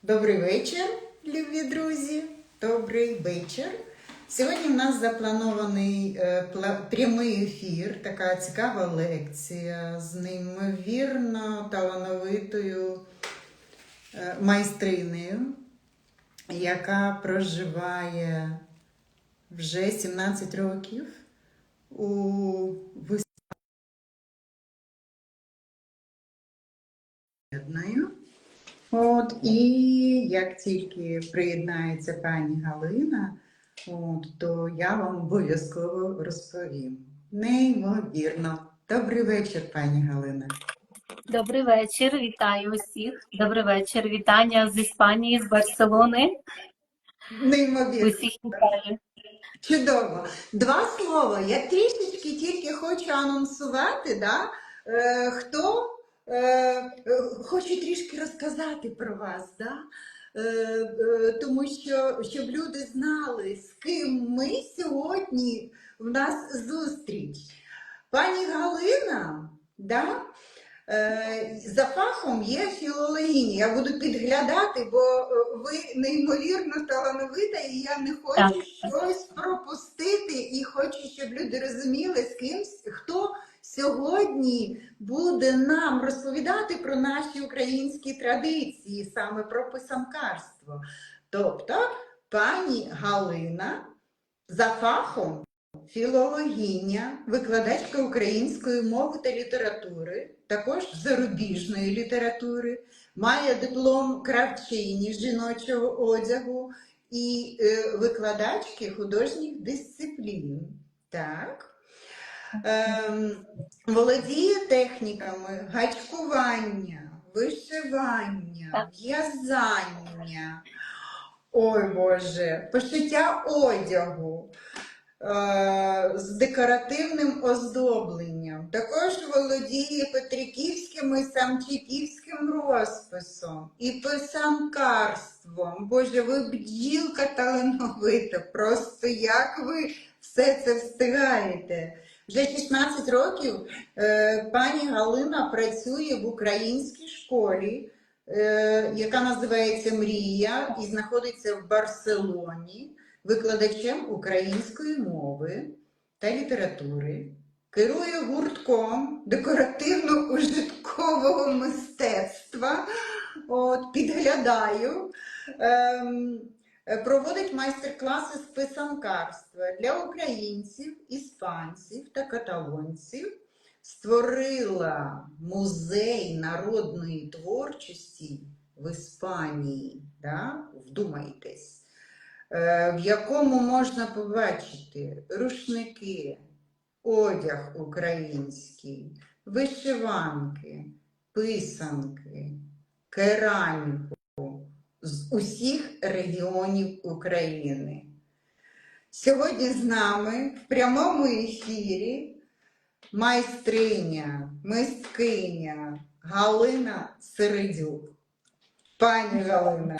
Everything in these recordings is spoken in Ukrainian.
Добрий вечір, любі друзі. Добрий вечір. Сьогодні в нас запланований прямий ефір, така цікава лекція з неймовірно талановитою майстринею, яка проживає вже 17 років у Високою. І як тільки приєднається пані Галина, то я вам обов'язково розповім. Неймовірно. Добрий вечір, пані Галина. Добрий вечір, вітаю усіх. Добрий вечір, вітання з Іспанії, з Барселони. Неймовірно. Усіх вітаю. Чудово. Два слова. Я трішечки тільки хочу анонсувати, да? Хто хоче трішки розказати про вас, да? Тому що, щоб люди знали, з ким ми сьогодні в нас зустріч. Пані Галина, да? За фахом є філологиня. Я буду підглядати, бо ви неймовірно талановита, і я не хочу щось пропустити, і хочу, щоб люди розуміли, з ким, хто сьогодні буде нам розповідати про наші українські традиції, саме про писанкарство. Тобто, пані Галина за фахом філологиня, викладачка української мови та літератури, також зарубіжної літератури, має диплом кравчині жіночого одягу і викладачки художніх дисциплін. Так. Володіє техніками гачкування, вишивання, в'язання, ой Боже, пошиття одягу, з декоративним оздобленням. Також володіє петриківським і самчиківським розписом і писанкарством. Боже, ви бджілка талановита, просто як ви все це встигаєте. Вже 16 років пані Галина працює в українській школі, яка називається «Мрія» і знаходиться в Барселоні, викладачем української мови та літератури, керує гуртком декоративно-ужиткового мистецтва, підглядаю, проводить майстер-класи з писанкарства для українців, іспанців та каталонців, створила музей народної творчості в Іспанії, да? Вдумайтесь, в якому можна побачити рушники, одяг український, вишиванки, писанки, кераміку з усіх регіонів України. Сьогодні з нами в прямому ефірі майстриня, мисткиня Галина Середюк. Пані Галина,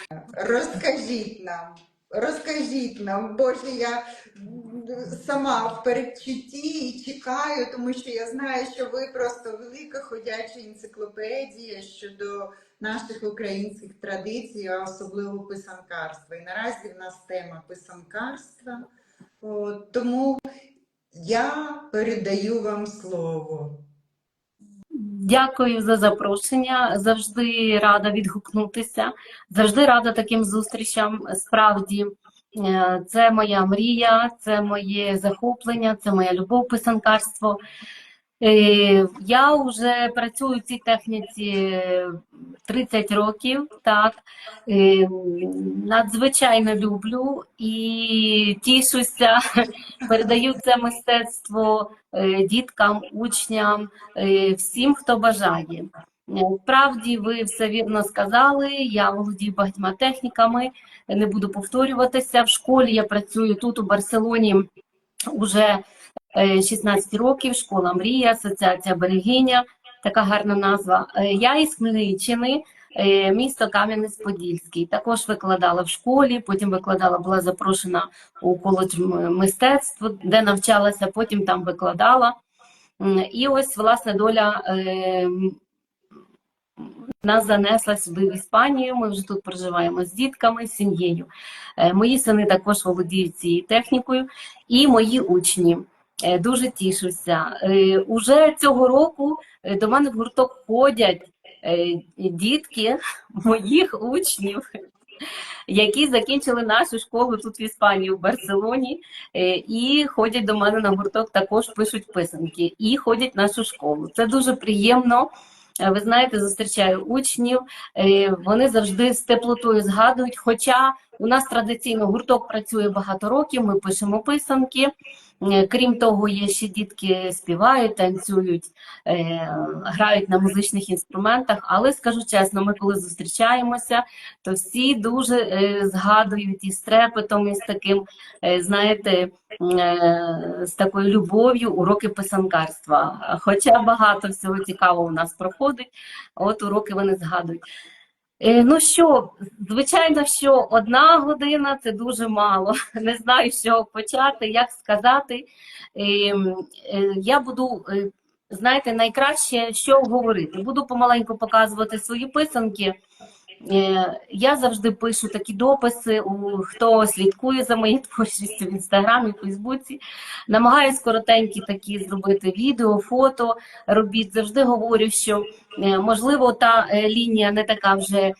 розкажіть нам, Боже, я сама в передчутті і чекаю, тому що я знаю, що ви просто велика ходяча енциклопедія щодо наших українських традицій, а особливо писанкарства. І наразі в нас тема писанкарства, тому я передаю вам слово. Дякую за запрошення, завжди рада відгукнутися, завжди рада таким зустрічам. Справді, це моя мрія, це моє захоплення, це моя любов писанкарство. Я вже працюю в цій техніці 30 років, так, надзвичайно люблю і тішуся, передаю це мистецтво діткам, учням, всім, хто бажає. Справді, ви все вірно сказали, я володію багатьма техніками, не буду повторюватися. В школі я працюю тут, у Барселоні, уже 16 років, школа «Мрія», асоціація «Берегиня», така гарна назва. Я із Хмельниччини, місто Кам'янець-Подільський. Також викладала в школі, потім викладала, була запрошена у коледж мистецтв, де навчалася, потім там викладала. І ось, власне, доля нас занесла сюди в Іспанію, ми вже тут проживаємо з дітками, з сім'єю. Мої сини також володіють цією технікою, і мої учні. Дуже тішуся. Уже цього року до мене в гурток ходять дітки моїх учнів, які закінчили нашу школу тут в Іспанії, в Барселоні, і ходять до мене на гурток, також пишуть писанки, і ходять в нашу школу. Це дуже приємно. Ви знаєте, зустрічаю учнів, вони завжди з теплотою згадують, хоча у нас традиційно гурток працює багато років, ми пишемо писанки. Крім того, є ще дітки співають, танцюють, грають на музичних інструментах, але скажу чесно, ми коли зустрічаємося, то всі дуже згадують із трепетом, із таким, знаєте, з такою любов'ю уроки писанкарства. Хоча багато всього цікавого у нас проходить, от уроки вони згадують. Ну що, звичайно, що 1 година – це дуже мало. Не знаю, з чого почати, як сказати. Я буду, знаєте, найкраще, що говорити. Буду помаленьку показувати свої писанки. Я завжди пишу такі дописи, хто слідкує за моєю творчістю в Інстаграмі, в Фейсбуці. Намагаюсь коротенькі такі зробити відео, фото робіт. Завжди говорю, що, можливо, та лінія не така вже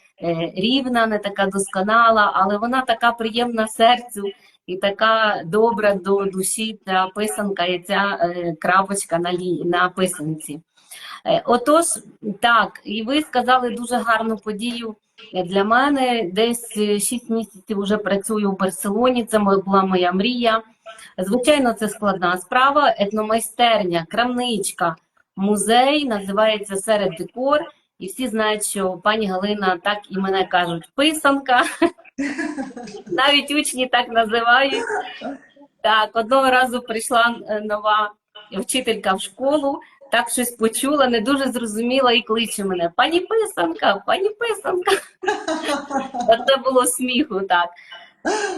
рівна, не така досконала, але вона така приємна серцю і така добра до душі, ця писанка і ця крапочка на писанці. Отож, так, і ви сказали дуже гарну подію. Для мене десь 6 місяців вже працюю в Барселоні, це була моя мрія. Звичайно, це складна справа, етномайстерня, крамничка, музей, називається «Серед декор». І всі знають, що пані Галина, так і мене кажуть, писанка. Навіть учні так називають. Так, одного разу прийшла нова вчителька в школу, так щось почула, не дуже зрозуміла і кличе мене: пані писанка, пані писанка. Це було сміху, так.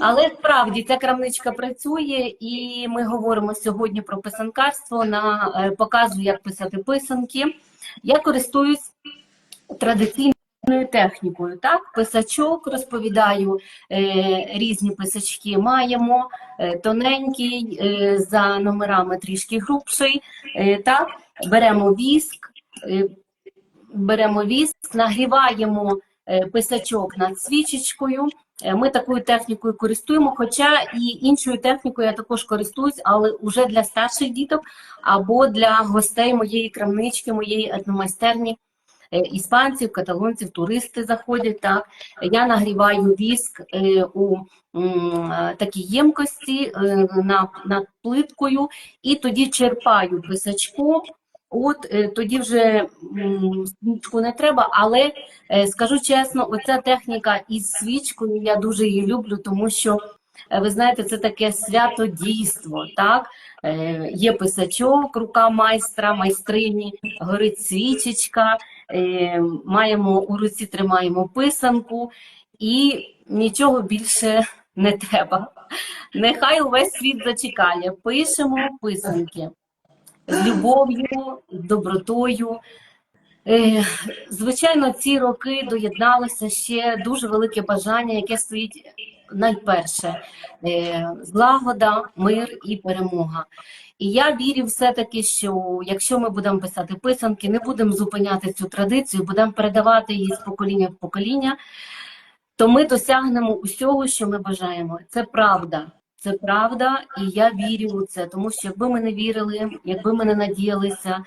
Але справді ця крамничка працює, і ми говоримо сьогодні про писанкарство, показую, як писати писанки. Я користуюсь традиційною технікою, так, писачок, розповідаю, різні писачки маємо, тоненький, за номерами трішки грубший, так, беремо віск, нагріваємо писачок над свічечкою. Ми такою технікою користуємо, хоча і іншою технікою я також користуюсь, але вже для старших діток або для гостей моєї крамнички, моєї етномайстерні. Іспанців, каталонців, туристи заходять, так. Я нагріваю віск у такій ємкості над плиткою і тоді черпаю писачком. Тоді вже свічку не треба, але скажу чесно, оця техніка із свічкою, я дуже її люблю, тому що, ви знаєте, це таке святодійство, так? Є писачок, рука майстра, майстрині, горить свічечка, маємо у руці, тримаємо писанку і нічого більше не треба. Нехай увесь світ зачекає, пишемо писанки з любов'ю, добротою. Звичайно, ці роки доєдналося ще дуже велике бажання, яке стоїть найперше – злагода, мир і перемога. І я вірю все-таки, що якщо ми будемо писати писанки, не будемо зупиняти цю традицію, будемо передавати її з покоління в покоління, то ми досягнемо усього, що ми бажаємо. Це правда. Це правда, і я вірю у це, тому що якби ми не вірили, якби ми не надіялися,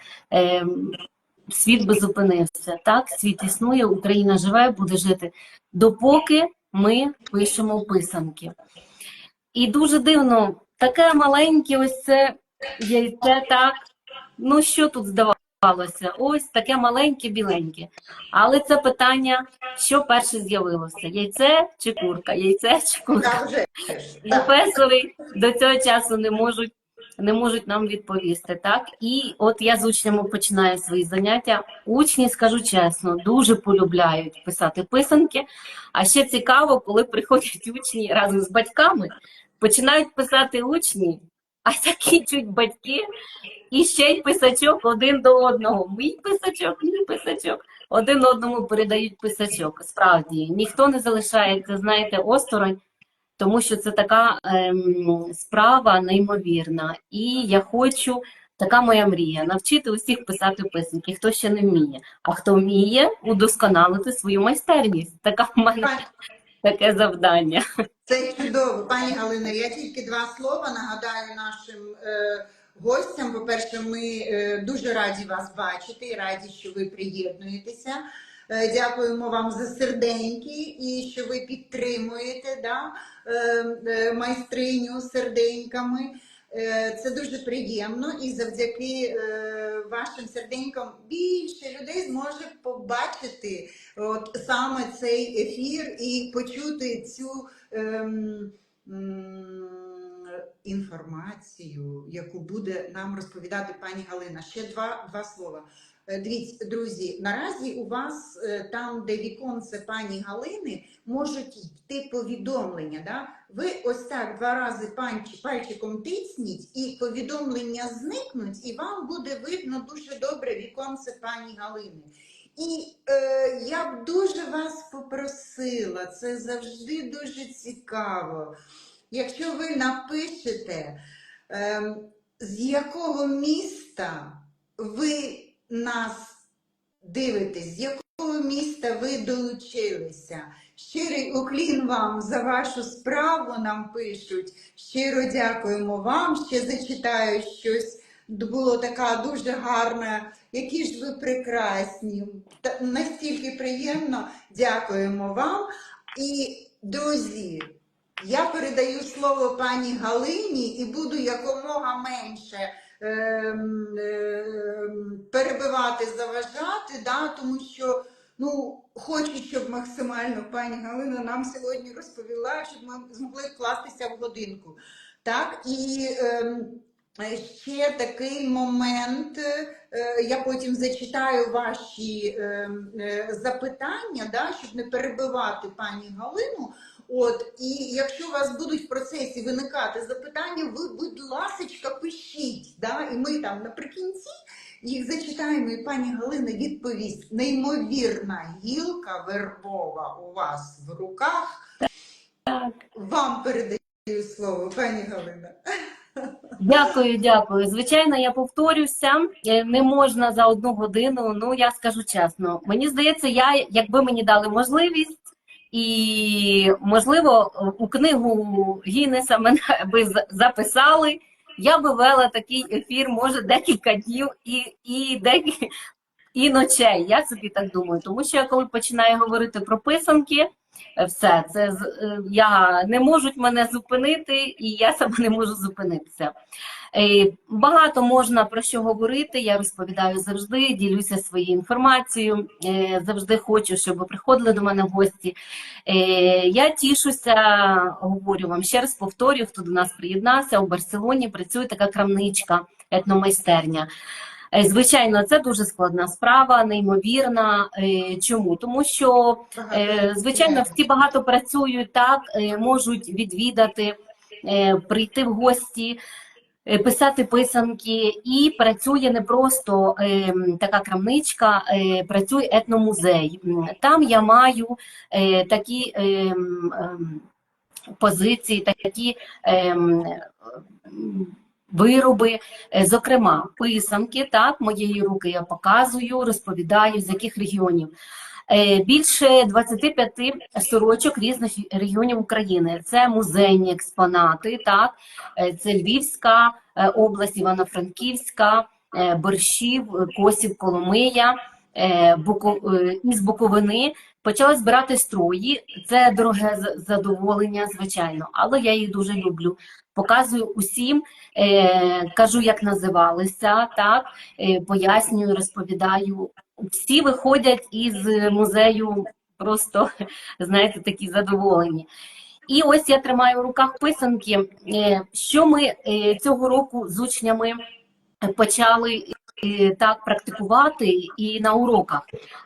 світ би зупинився. Так, світ існує, Україна живе, буде жити, допоки ми пишемо писанки. І дуже дивно, таке маленьке ось це яйце, так, ну що тут здавалося? Ось таке маленьке, біленьке. Але це питання, що перше з'явилося? Яйце чи курка? Яйце чи курка? Професори до цього часу не можуть нам відповісти, так? І от я з учнями починаю свої заняття. Учні, скажу чесно, дуже полюбляють писати писанки. А ще цікаво, коли приходять учні разом з батьками, починають писати учні, а закінчують батьки і ще й писачок один до одного. Мій писачок. Один одному передають писачок. Справді, ніхто не залишається, знаєте, осторонь, тому що це така справа неймовірна. І я хочу, така моя мрія, навчити усіх писати писанки, хто ще не вміє. А хто вміє, удосконалити свою майстерність. Така в мене таке завдання. Це чудово, пані Галино. Я тільки два слова нагадаю нашим гостям. По-перше, ми дуже раді вас бачити і раді, що ви приєднуєтеся. Дякуємо вам за серденьки і що ви підтримуєте, да, майстриню серденьками. Це дуже приємно, і завдяки вашим серденькам більше людей зможе побачити от саме цей ефір і почути цю інформацію, яку буде нам розповідати пані Галина. Ще два слова. Дивіться, друзі, наразі у вас там, де віконце пані Галини, можуть йти повідомлення. Да? Ви ось так два рази пальчиком тисніть, і повідомлення зникнуть, і вам буде видно дуже добре віконце пані Галини. І я б дуже вас попросила, це завжди дуже цікаво, якщо ви напишете, з якого міста ви нас дивитесь, з якого міста ви долучилися. Щирий уклін вам за вашу справу, нам пишуть. Щиро дякуємо вам. Ще зачитаю щось. Було така дуже гарна. Які ж ви прекрасні. Настільки приємно. Дякуємо вам. І, друзі, я передаю слово пані Галині і буду якомога менше перебивати, заважати, да, тому що хочу, щоб максимально пані Галина нам сьогодні розповіла, щоб ми змогли вкластися в годинку. Так, і ще такий момент, я потім зачитаю ваші запитання, да, щоб не перебивати пані Галину. От, і якщо у вас будуть в процесі виникати запитання, ви, будь ласочка, пишіть, да? І ми там наприкінці їх зачитаємо, і пані Галина відповість. Неймовірна гілка вербова у вас в руках. Так. Вам передаю слово, пані Галина. Дякую. Звичайно, я повторюся, не можна за 1 годину, я скажу чесно. Мені здається, якби мені дали можливість, і, можливо, у книгу Гіннеса мене би записали, я би вела такий ефір, може, декілька днів і ночей, я собі так думаю. Тому що я коли починаю говорити про писанки, все, не можуть мене зупинити, і я сама не можу зупинитися. Багато можна про що говорити, я розповідаю завжди, ділюся своєю інформацією, завжди хочу, щоб приходили до мене в гості. Я тішуся, говорю вам, ще раз повторюю, хто до нас приєднався, у Барселоні працює така крамничка, етномайстерня. Звичайно, це дуже складна справа, неймовірна. Чому? Тому що, звичайно, всі багато працюють, так, можуть відвідати, прийти в гості, писати писанки, і працює не просто така крамничка, працює етномузей. Там я маю такі позиції, такі вироби, зокрема, писанки, так, моєї руки я показую, розповідаю, з яких регіонів. Більше 25 сорочок різних регіонів України. Це музейні експонати, так, це Львівська область, Івано-Франківська, Борщів, Косів, Коломия, із Буковини. Почала збирати строї, це дороге задоволення, звичайно, але я їх дуже люблю. Показую усім, кажу, як називалися, так, пояснюю, розповідаю. Всі виходять із музею просто, знаєте, такі задоволені. І ось я тримаю в руках писанки. Що ми цього року з учнями почали так практикувати і на уроках.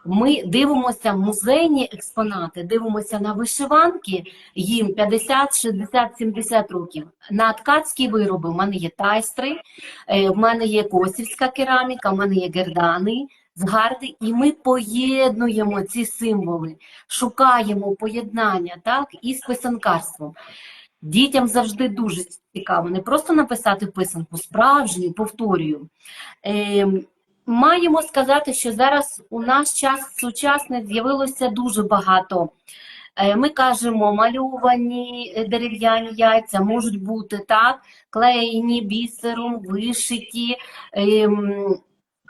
Ми дивимося музейні експонати, дивимося на вишиванки, їм 50, 60, 70 років. На ткацькі вироби в мене є тайстри, в мене є косівська кераміка, в мене є гердани, згарди, і ми поєднуємо ці символи, шукаємо поєднання, так, із писанкарством. Дітям завжди дуже цікаво не просто написати писанку, справжню, повторюю. Маємо сказати, що зараз у наш час сучасний з'явилося дуже багато. Ми кажемо, мальовані дерев'яні яйця можуть бути, так, клеєні бісером, вишиті,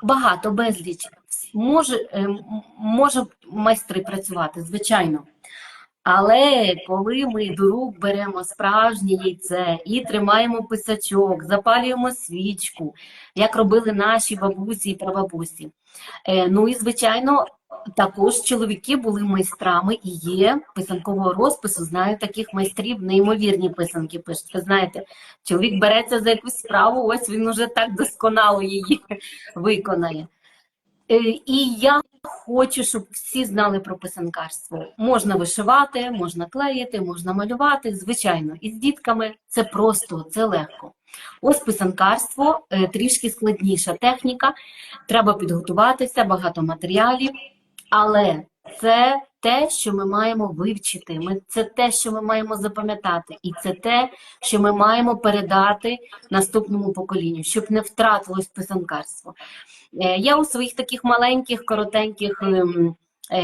багато, безліч. Може майстри працювати, звичайно. Але коли ми до рук беремо справжнє яйце і тримаємо писачок, запалюємо свічку, як робили наші бабусі і прабабусі. Ну і, звичайно, також чоловіки були майстрами і є писанкового розпису. Знаю таких майстрів, неймовірні писанки пишуть. Ви знаєте, чоловік береться за якусь справу, ось він уже так досконало її виконає. І я хочу, щоб всі знали про писанкарство. Можна вишивати, можна клеїти, можна малювати, звичайно. І з дітками це просто, це легко. Ось писанкарство трішки складніша техніка, треба підготуватися, багато матеріалів, але це те, що ми маємо вивчити, це те, що ми маємо запам'ятати, і це те, що ми маємо передати наступному поколінню, щоб не втратилось писанкарство. Я у своїх таких маленьких, коротеньких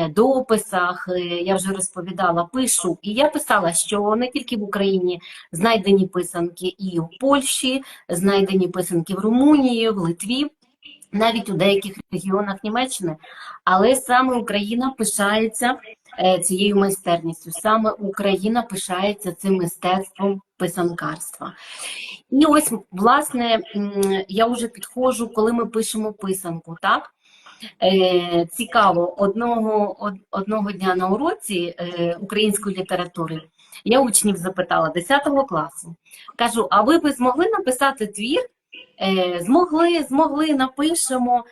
дописах, я вже розповідала, пишу. І я писала, що не тільки в Україні знайдені писанки і в Польщі, знайдені писанки в Румунії, в Литві, навіть у деяких регіонах Німеччини, але саме Україна пишається цією майстерністю, саме Україна пишається цим мистецтвом писанкарства. І ось, власне, я вже підходжу, коли ми пишемо писанку, так? Цікаво, одного дня на уроці української літератури я учнів запитала 10 класу. Кажу, а ви б змогли написати твір? Змогли, напишемо.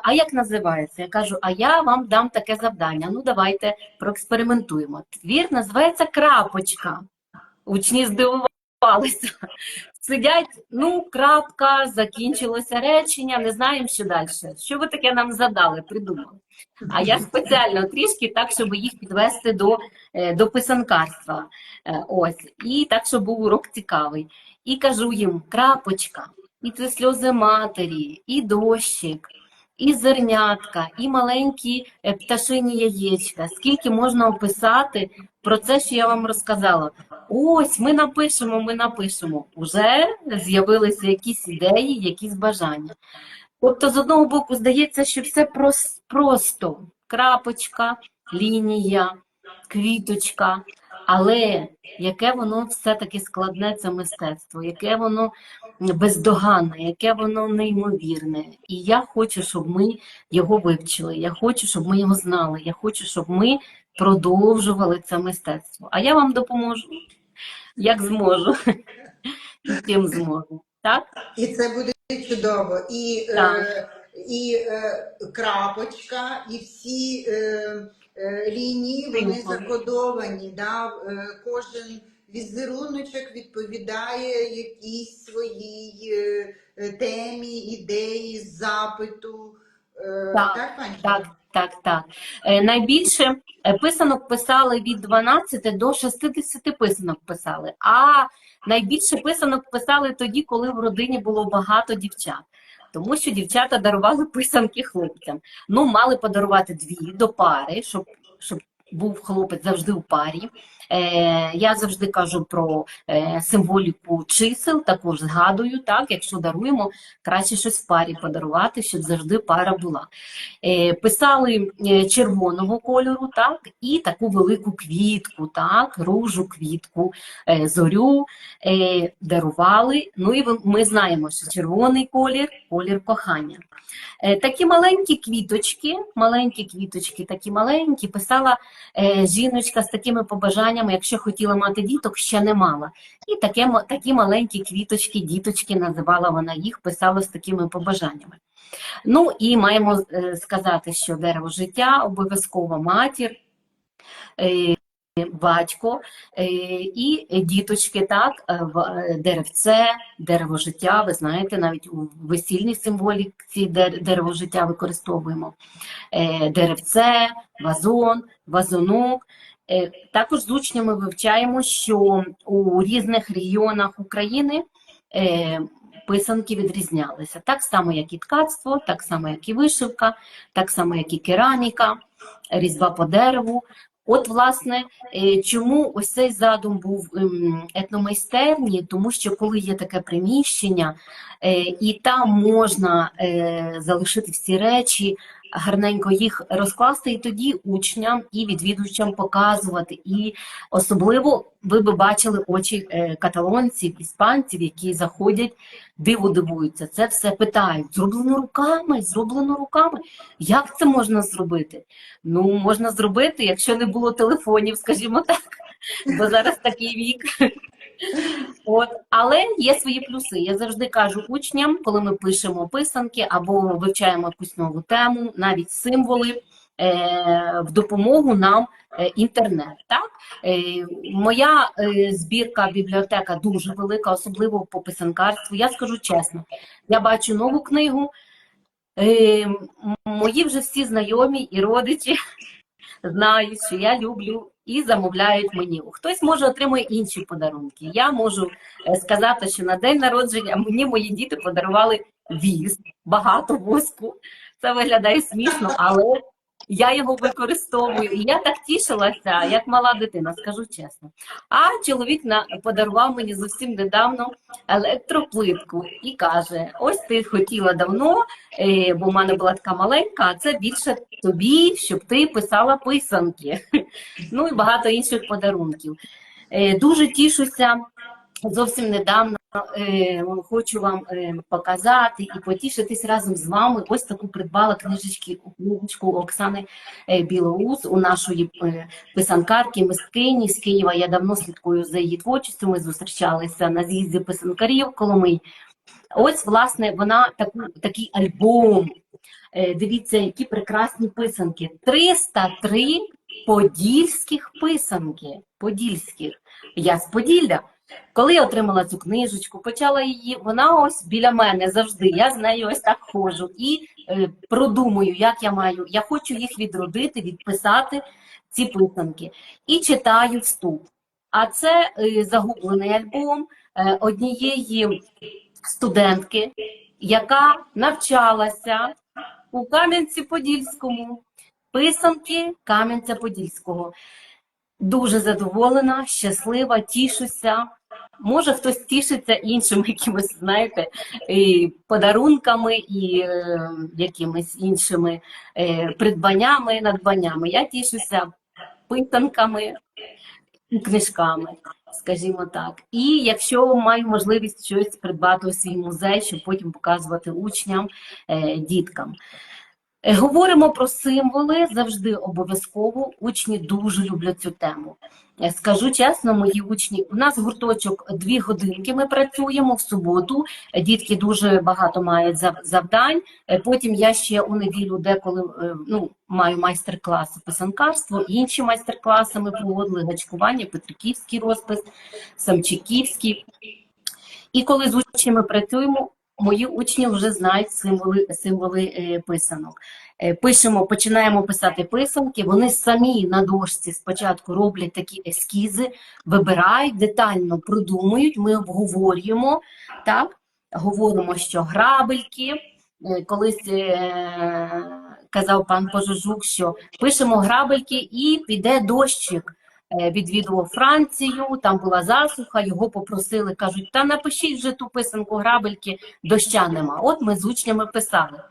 А як називається? Я кажу, а я вам дам таке завдання. Ну, давайте проекспериментуємо. Твір називається «Крапочка». Учні здивувалися. Сидять, ну, крапка, закінчилося речення, не знаємо, що далі. Що ви таке нам задали, придумали? А я спеціально трішки так, щоб їх підвести до писанкарства. Ось. І так, щоб був урок цікавий. І кажу їм, крапочка, і це сльози матері, і дощик, і зернятка, і маленькі пташині яєчка. Скільки можна описати про це, що я вам розказала. Ось, ми напишемо. Уже з'явилися якісь ідеї, якісь бажання. Тобто, з одного боку, здається, що все просто. Крапочка, лінія, квіточка. Але яке воно все-таки складне, це мистецтво, яке воно бездоганне, яке воно неймовірне. І я хочу, щоб ми його вивчили, я хочу, щоб ми його знали, я хочу, щоб ми продовжували це мистецтво. А я вам допоможу, як зможу, і чим зможу. Так? І це буде чудово. І крапочка, і всі лінії, вони закодовані. Да? Кожен візеруночок відповідає якійсь своїй темі, ідеї, запиту. Так, Пані? Так. Найбільше писанок писали від 12 до 60 писанок писали. А найбільше писанок писали тоді, коли в родині було багато дівчат. Тому що дівчата дарували писанки хлопцям. Ну, мали подарувати 2 до пари, щоб був хлопець завжди у парі. Я завжди кажу про символіку чисел, також згадую, так, якщо даруємо, краще щось в парі подарувати, щоб завжди пара була. Писали червоного кольору, так, і таку велику квітку, так, ружу квітку, зорю дарували. Ну і ми знаємо, що червоний колір – колір кохання. Такі маленькі квіточки, такі маленькі, писала жіночка з такими побажаннями, якщо хотіла мати діток, ще не мала. І такі маленькі квіточки, діточки, називала вона їх, писала з такими побажаннями. Ну і маємо сказати, що дерево життя, обов'язково матір, батько і діточки, так, деревце, дерево життя, ви знаєте, навіть у весільній символіці дерево життя використовуємо. Деревце, вазон, вазонок. Також з учнями вивчаємо, що у різних регіонах України писанки відрізнялися. Так само, як і ткацтво, так само, як і вишивка, так само, як і кераміка, різьба по дереву. От, власне, чому ось цей задум був етномайстерні, тому що коли є таке приміщення, і там можна залишити всі речі, гарненько їх розкласти, і тоді учням і відвідувачам показувати. І особливо ви би бачили очі каталонців, іспанців, які заходять, диво дивуються. Це все питають. Зроблено руками, зроблено руками. Як це можна зробити? Ну, можна зробити, якщо не було телефонів, скажімо так, бо зараз такий вік. От. Але є свої плюси. Я завжди кажу учням, коли ми пишемо писанки або вивчаємо якусь нову тему, навіть символи, в допомогу нам інтернет. Так? Моя збірка, бібліотека дуже велика, особливо по писанкарству. Я скажу чесно, я бачу нову книгу, мої вже всі знайомі і родичі знають, що я люблю і замовляють мені. Хтось, може, отримує інші подарунки. Я можу сказати, що на день народження мені мої діти подарували віз, багато воску. Це виглядає смішно, але я його використовую. І я так тішилася, як мала дитина, скажу чесно. А чоловік подарував мені зовсім недавно електроплитку і каже, ось ти хотіла давно, бо в мене була така маленька, а це більше тобі, щоб ти писала писанки. Ну і багато інших подарунків. Дуже тішуся. Зовсім недавно хочу вам показати і потішитись разом з вами. Ось таку придбала книжечку Оксани Білоус, у нашої писанкарки, мисткині з Києва. Я давно слідкую за її творчістю. Ми зустрічалися на з'їзді писанкарів Коломий. Ось, власне, вона такий альбом. Дивіться, які прекрасні писанки. 303 подільських писанки. Подільських. Я з Поділля. Коли я отримала цю книжечку, почала її, вона ось біля мене завжди, я з нею ось так ходжу і продумую, як я маю, я хочу їх відродити, відписати, ці писанки. І читаю вступ. А це загублений альбом однієї студентки, яка навчалася у Кам'янці-Подільському, писанки Кам'янця-Подільського. Дуже задоволена, щаслива, тішуся. Може, хтось тішиться іншими якимось, знаєте, подарунками і якимись іншими придбаннями, надбаннями. Я тішуся писанками і книжками, скажімо так. І якщо маю можливість щось придбати у свій музей, щоб потім показувати учням, діткам. Говоримо про символи, завжди обов'язково. Учні дуже люблять цю тему. Скажу чесно, мої учні, у нас гурточок 2 годинки ми працюємо в суботу, дітки дуже багато мають завдань, потім я ще у неділю деколи маю майстер-класи писанкарство, інші майстер-класи ми проводили, гачкування, петриківський розпис, самчиківський. І коли з учнями працюємо, мої учні вже знають символи писанок. Починаємо писати писанки, вони самі на дошці спочатку роблять такі ескізи, вибирають, детально продумують, ми обговорюємо, так? Говоримо, що грабельки, колись казав пан Пожежук, що пишемо грабельки і піде дощик. Відвідував Францію, там була засуха, його попросили, кажуть, та напишіть вже ту писанку грабельки, доща нема. От ми з учнями писали.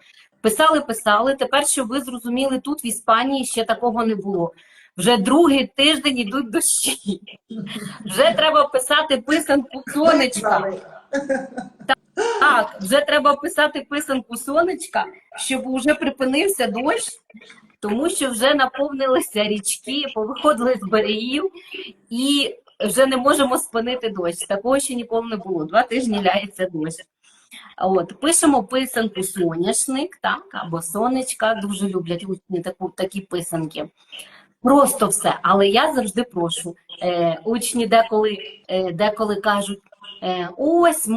Писали, тепер, щоб ви зрозуміли, тут в Іспанії ще такого не було. Вже другий тиждень йдуть дощі. Вже треба писати писанку сонечка. Так, вже треба писати писанку сонечка, щоб вже припинився дощ. тому що вже наповнилися річки, повиходили з берегів і вже не можемо спинити дощ. Такого ще ніколи не було. 2 тижні ляється дощ. От, пишемо писанку соняшник, так, або сонечка, дуже люблять учні такі писанки. Просто все, але я завжди прошу. Учні деколи кажуть, ось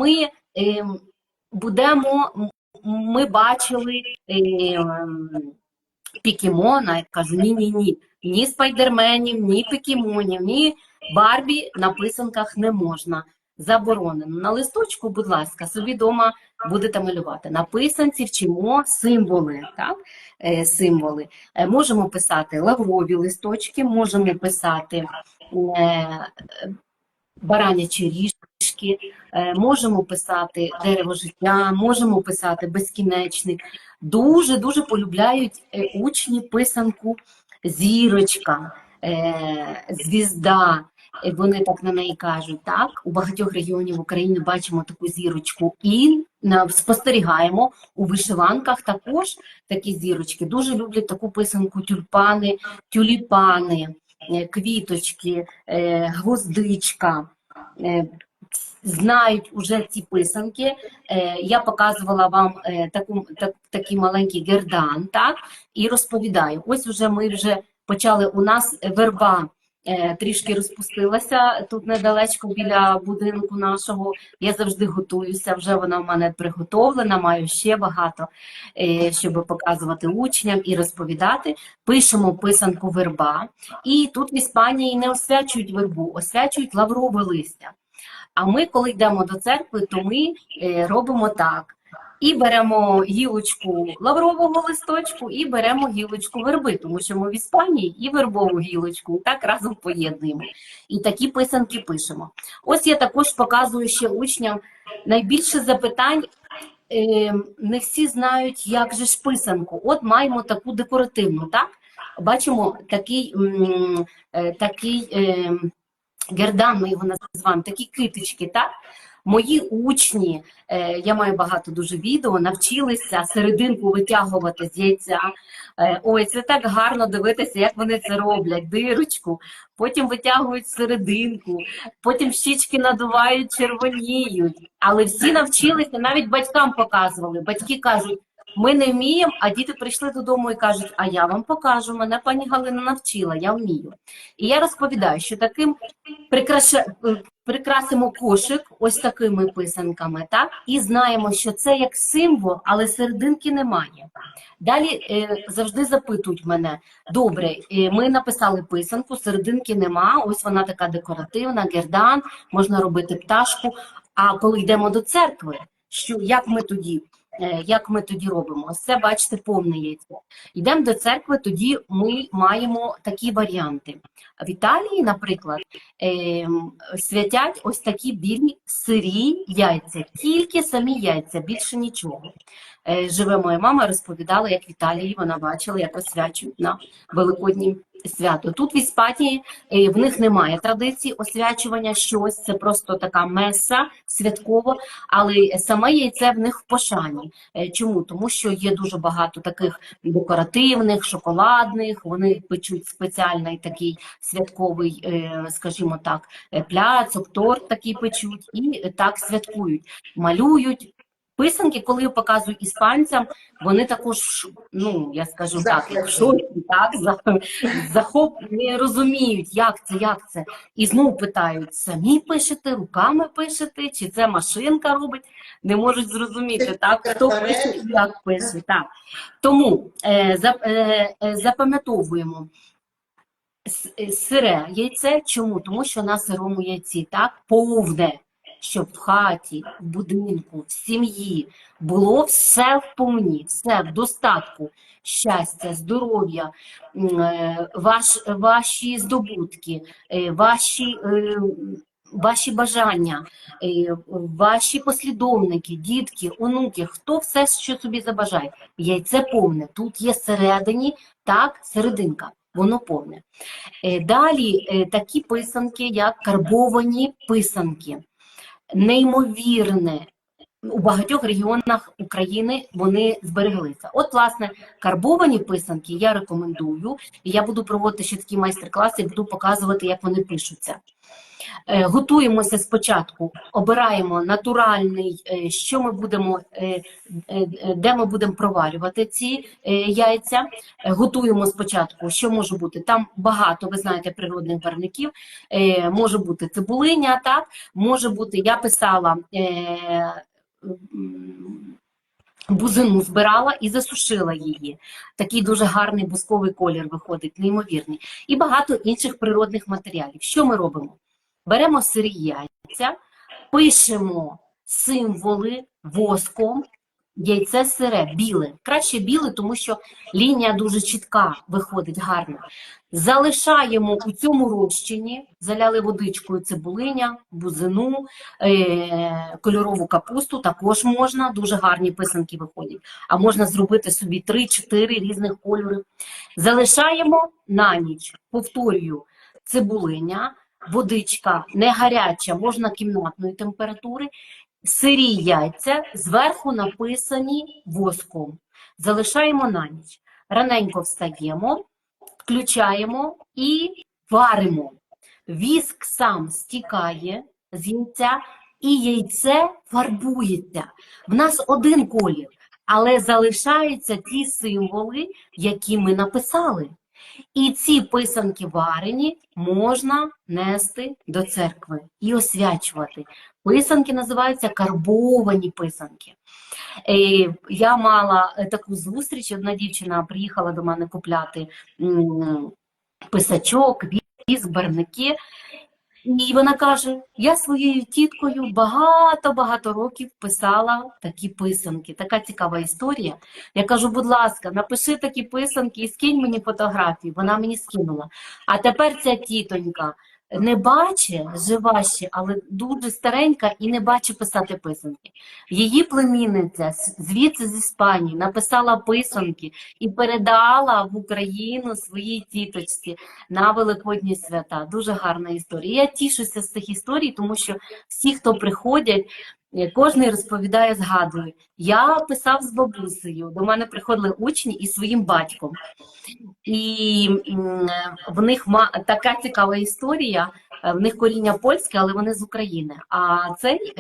ми бачили Пікемона. Я кажу, ні, ні спайдерменів, ні Пікемонів, ні Барбі на писанках не можна. Заборонено. На листочку, будь ласка, собі вдома будете малювати. На писанці вчимо символи, так? Символи. Можемо писати лаврові листочки, можемо писати баранячі ріжки, можемо писати дерево життя, можемо писати безкінечник. Дуже полюбляють учні писанку зірочка, звізда. Вони так на неї кажуть, так? У багатьох регіонів України бачимо таку зірочку і спостерігаємо у вишиванках також такі зірочки. Дуже люблять таку писанку тюльпани, тюліпани, квіточки, гвоздичка. Знають уже ці писанки. Я показувала вам такий маленький гердан, так? І розповідаю. Ось вже ми почали, у нас верба трішки розпустилася тут недалечко біля будинку нашого. Я завжди готуюся, вже вона в мене приготовлена, маю ще багато, щоб показувати учням і розповідати. Пишемо писанку верба. І тут в Іспанії не освячують вербу, освячують лаврове листя. А ми, коли йдемо до церкви, то ми робимо так. І беремо гілочку лаврового листочку, і беремо гілочку верби, тому що ми в Іспанії і вербову гілочку так разом поєднуємо. І такі писанки пишемо. Ось я також показую ще учням найбільше запитань. Не всі знають, як же ж писанку. От маємо таку декоративну, так? Бачимо такий гердан, ми його називаємо, такі китички, так? Мої учні, я маю багато дуже відео, навчилися серединку витягувати з яйця. Ой, це так гарно дивитися, як вони це роблять, дирочку. Потім витягують серединку, потім щічки надувають, червоніють. Але всі навчилися, навіть батькам показували. Батьки кажуть, ми не вміємо, а діти прийшли додому і кажуть, а я вам покажу, мене пані Галина навчила, я вмію. І я розповідаю, що таким прикрасимо кошик ось такими писанками, так? І знаємо, що це як символ, але серединки немає. Далі завжди запитують мене, добре, ми написали писанку, серединки нема, ось вона така декоративна, гердан, можна робити пташку, а коли йдемо до церкви, як ми тоді робимо? Ось це, бачите, повне яйце. Йдемо до церкви, тоді ми маємо такі варіанти. В Італії, наприклад, святять ось такі білі сирі яйця, тільки самі яйця, більше нічого. Живе моя мама, розповідала, як в Італії вона бачила, як освячують на Великодні свято. Тут в Іспанії в них немає традиції освячування щось, це просто така меса святкова, але саме яйце в них в пошані. Чому? Тому що є дуже багато таких декоративних, шоколадних, вони печуть спеціальний такий святковий, скажімо так, пляцок, торт такий печуть і так святкують, малюють. Писанки, коли я показую іспанцям, вони також, ну, я скажу так, як в шоці, так, не розуміють, як це. І знову питають, самі пишете, руками пишете, чи це машинка робить, не можуть зрозуміти, так, хто пише і як пише, так. Тому запам'ятовуємо сире яйце, чому? Тому що на сирому яйці, так, повне. Щоб в хаті, в будинку, в сім'ї було все вповні, все в достатку, щастя, здоров'я, ваші здобутки, ваші бажання, ваші послідовники, дітки, онуки, хто все, що собі забажає. Яйце повне, тут є всередині, так, серединка. Воно повне. Далі такі писанки, як карбовані писанки. Неймовірне, у багатьох регіонах України вони збереглися. От, власне, карбовані писанки я рекомендую, і я буду проводити ще такі майстер-класи, і буду показувати, як вони пишуться. Готуємося спочатку, обираємо натуральний, що ми будемо, де ми будемо проварювати ці яйця. Готуємо спочатку, що може бути. Там багато, ви знаєте, природних барвників. Може бути цибулиня, так, може бути, я писала бузину, збирала і засушила її. Такий дуже гарний бусковий колір виходить, неймовірний. І багато інших природних матеріалів. Що ми робимо? Беремо сирі яйця, пишемо символи воском, яйце сире, біле. Краще біле, тому що лінія дуже чітка виходить гарно. Залишаємо у цьому розчині, заляли водичкою цибулиня, бузину, кольорову капусту, також можна, дуже гарні писанки виходять. А можна зробити собі 3-4 різних кольори. Залишаємо на ніч, повторюю, цибулиня, водичка не гаряча, можна кімнатної температури, сирі яйця, зверху написані воском. Залишаємо на ніч. Раненько встаємо, включаємо і варимо. Віск сам стікає з яйця і яйце фарбується. В нас один колір, але залишаються ті символи, які ми написали. І ці писанки варені можна нести до церкви і освячувати. Писанки називаються карбовані писанки. Я мала таку зустріч, одна дівчина приїхала до мене купляти писачок, віск, барвники. І вона каже, я своєю тіткою багато-багато років писала такі писанки. Така цікава історія. Я кажу, будь ласка, напиши такі писанки і скинь мені фотографії. Вона мені скинула. А тепер ця тітонька не бачить, жива ще, але дуже старенька і не бачить писати писанки. Її племінниця звідси з Іспанії написала писанки і передала в Україну своїй тіточці на Великодні свята. Дуже гарна історія. Я тішуся з цих історій, тому що всі, хто приходять, кожен розповідає, згадує. Я писав з бабусею, до мене приходили учні із своїм батьком. І в них така цікава історія, в них коріння польське, але вони з України. А цей,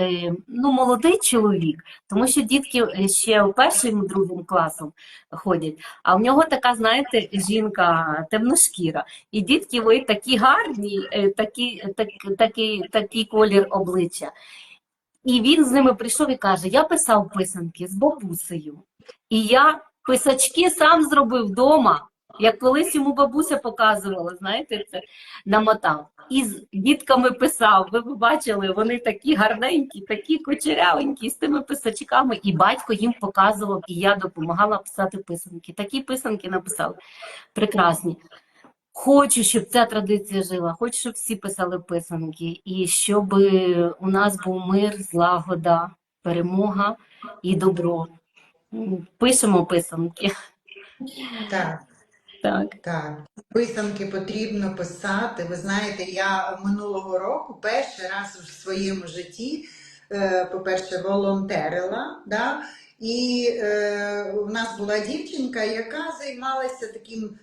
молодий чоловік, тому що дітки ще в першим, другим класом ходять, а в нього така, знаєте, жінка темношкіра. І дітки, ви такі гарні, такий колір обличчя. І він з ними прийшов і каже, я писав писанки з бабусею. І я писачки сам зробив вдома. Як колись йому бабуся показувала, знаєте, це намотав. І з дітками писав, ви б бачили, вони такі гарненькі, такі кучерявенькі, з тими писачками. І батько їм показував, і я допомагала писати писанки. Такі писанки написали, прекрасні. Хочу, щоб ця традиція жила, хочу, щоб всі писали писанки, і щоб у нас був мир, злагода, перемога і добро. Пишемо писанки. Так. Так. Так, писанки потрібно писати. Ви знаєте, я минулого року перший раз в своєму житті, по-перше, волонтерила, да? І у нас була дівчинка, яка займалася таким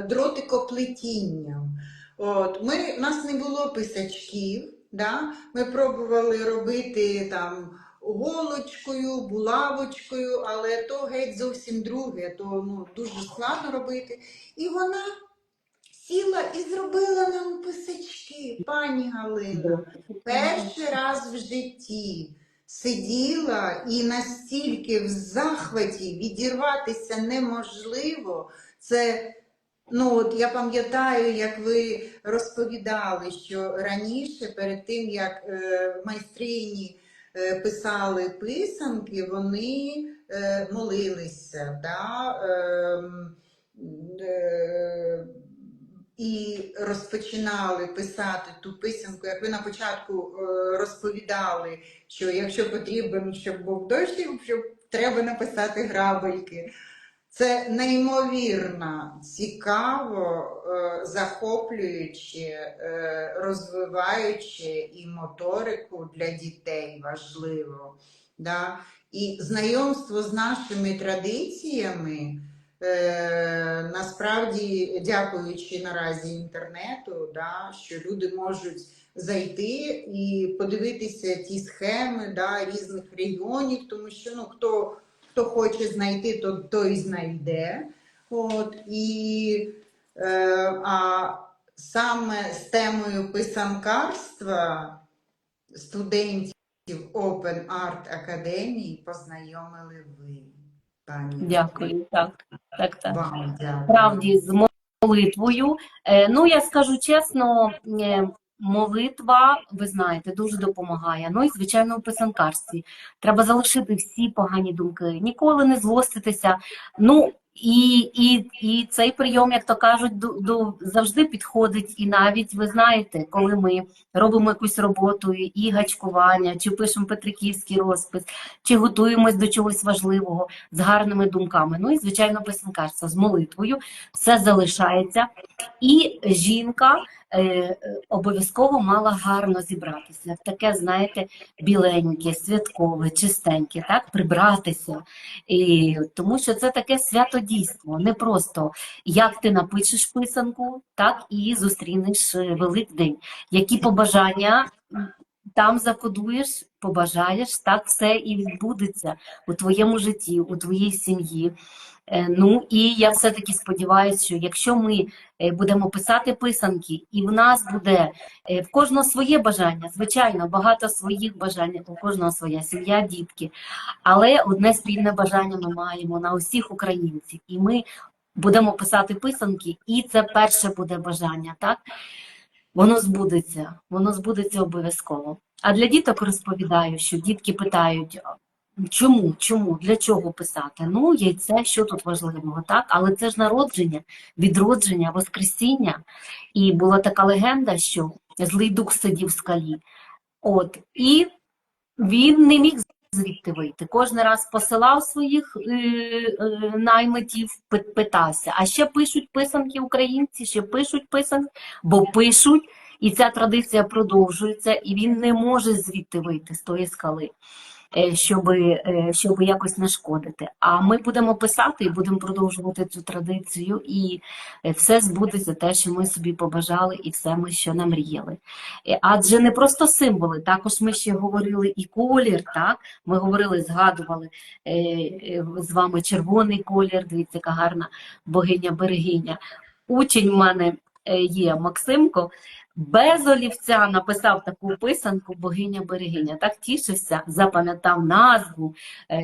дротикоплетінням. У нас не було писачків, да? Ми пробували робити там голочкою, булавочкою, але то геть зовсім друге, то дуже складно робити. І вона сіла і зробила нам писачки, пані Галина. Перший раз в житті сиділа і настільки в захваті відірватися неможливо. Це, я пам'ятаю, як ви розповідали, що раніше, перед тим, як майстрині писали писанки, вони молилися, да? І розпочинали писати ту писанку, як ви на початку розповідали, що якщо потрібен, щоб був дощ, щоб треба написати грабельки. Це неймовірно цікаво, захоплююче, розвиваюче і моторику для дітей важливо. Да? І знайомство з нашими традиціями, насправді, дякуючи наразі інтернету, да, що люди можуть зайти і подивитися ті схеми, да, різних регіонів, тому що ну, хто хоче знайти, той знайде. От, а саме з темою писанкарства студентів Open Art Академії познайомили ви, пані. Дякую, так, так, так. Вам дякую. Справді, з молитвою. Ну, я скажу чесно, молитва, ви знаєте, дуже допомагає. Ну і, звичайно, у писанкарстві. Треба залишити всі погані думки, ніколи не злоститися. Ну, і цей прийом, як то кажуть, завжди підходить. І навіть, ви знаєте, коли ми робимо якусь роботу, і гачкування, чи пишемо петриківський розпис, чи готуємось до чогось важливого, з гарними думками. Ну і, звичайно, писанкарство з молитвою. Все залишається. І жінка обов'язково мала гарно зібратися. В таке, знаєте, біленьке, святкове, чистеньке, так, прибратися. І, тому що це таке святодійство. Не просто, як ти напишеш писанку, так і зустрінеш Великдень. Які побажання там закодуєш, побажаєш, так все і відбудеться у твоєму житті, у твоїй сім'ї. Ну і я все-таки сподіваюся, що якщо ми будемо писати писанки, і в нас буде в кожного своє бажання, звичайно, багато своїх бажань, у кожного своя сім'я, дітки, але одне спільне бажання ми маємо на усіх українців. І ми будемо писати писанки, і це перше буде бажання, так? Воно збудеться обов'язково. А для діток розповідаю, що дітки питають, чому, для чого писати? Ну, яйце, що тут важливого, так? Але це ж народження, відродження, воскресіння. І була така легенда, що злий дух сидів в скалі. От, і він не міг звідти вийти. Кожен раз посилав своїх наймитів, питався. А ще пишуть писанки українці, ще пишуть писанки, бо пишуть, і ця традиція продовжується, і він не може звідти вийти з тої скали, щоб якось нашкодити. А ми будемо писати і будемо продовжувати цю традицію, і все збудеться те, що ми собі побажали, і все ми, що намріяли. Адже не просто символи, також ми ще говорили і колір, так? Ми говорили, згадували з вами червоний колір, дивіться, яка гарна богиня-берегиня. Учень в мене є Максимко, без олівця написав таку писанку «Богиня-берегиня». Так тішився, запам'ятав назву.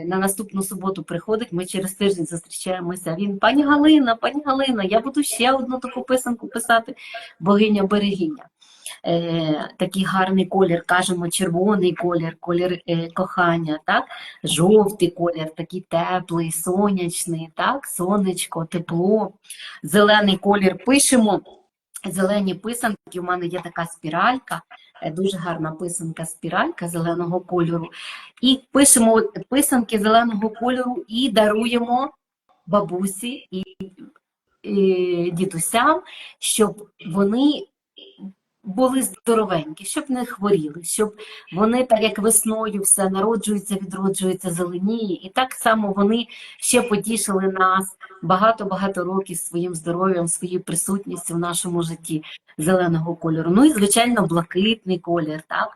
На наступну суботу приходить, ми через тиждень зустрічаємося. Він: пані Галина, я буду ще одну таку писанку писати «Богиня-берегиня». Такий гарний колір, кажемо, червоний колір, колір кохання, так? Жовтий колір, такий теплий, сонячний, так? Сонечко, тепло. Зелений колір пишемо. Зелені писанки, у мене є така спіралька, дуже гарна писанка, спіралька зеленого кольору. І пишемо писанки зеленого кольору і даруємо бабусі і дідусям, щоб вони були здоровенькі, щоб не хворіли, щоб вони, так як весною все народжується, відроджується, зеленіє, і так само вони ще потішили нас багато-багато років своїм здоров'ям, своєю присутністю в нашому житті зеленого кольору. Ну і, звичайно, блакитний колір, так?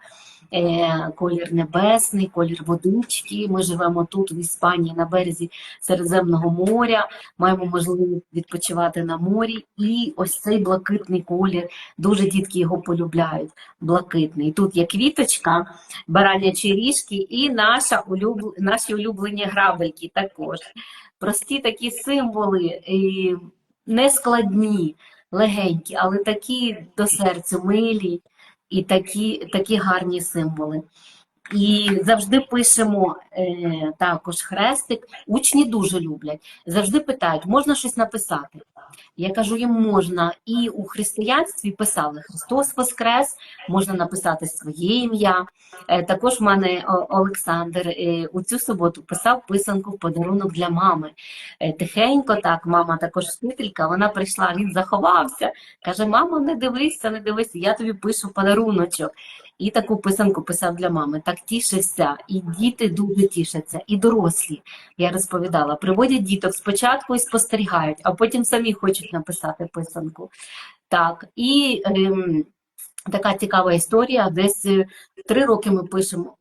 Колір небесний, колір водички. Ми живемо тут, в Іспанії, на березі Середземного моря, маємо можливість відпочивати на морі. І ось цей блакитний колір, дуже дітки його полюбляють, блакитний. Тут є квіточка, баранячі ріжки і наші улюблені грабельки також. Прості такі символи, нескладні, легенькі, але такі до серця милі. І такі гарні символи. І завжди пишемо також хрестик. Учні дуже люблять. Завжди питають, можна щось написати? Я кажу, їм можна. І у християнстві писали «Христос Воскрес», можна написати своє ім'я. Також в мене Олександр у цю суботу писав писанку в подарунок для мами. Тихенько так, мама також вчителька, вона прийшла, він заховався. Каже: мамо, не дивися, я тобі пишу подаруночок. і таку писанку писав для мами. Так тішився, і діти дуже тішаться, і дорослі, я розповідала, приводять діток спочатку і спостерігають, а потім самі хочуть написати писанку. Так, і така цікава історія, десь 3 роки ми пишемо,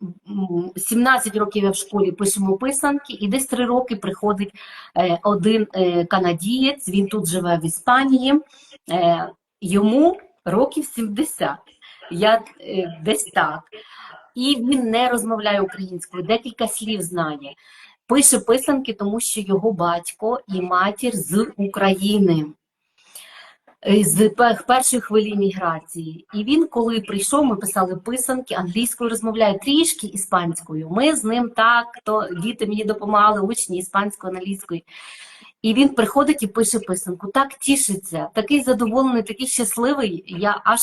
17 років я в школі пишемо писанки, і десь 3 роки приходить один канадієць, він тут живе в Іспанії, йому років 70, я десь так. І він не розмовляє українською, декілька слів знає. Пише писанки, тому що його батько і матір з України, з перших хвилі міграції. І він, коли прийшов, ми писали писанки, англійською розмовляє, трішки іспанською. Ми з ним так, то діти мені допомагали, учні іспанською, англійською. І він приходить і пише писанку, так тішиться, такий задоволений, такий щасливий, я аж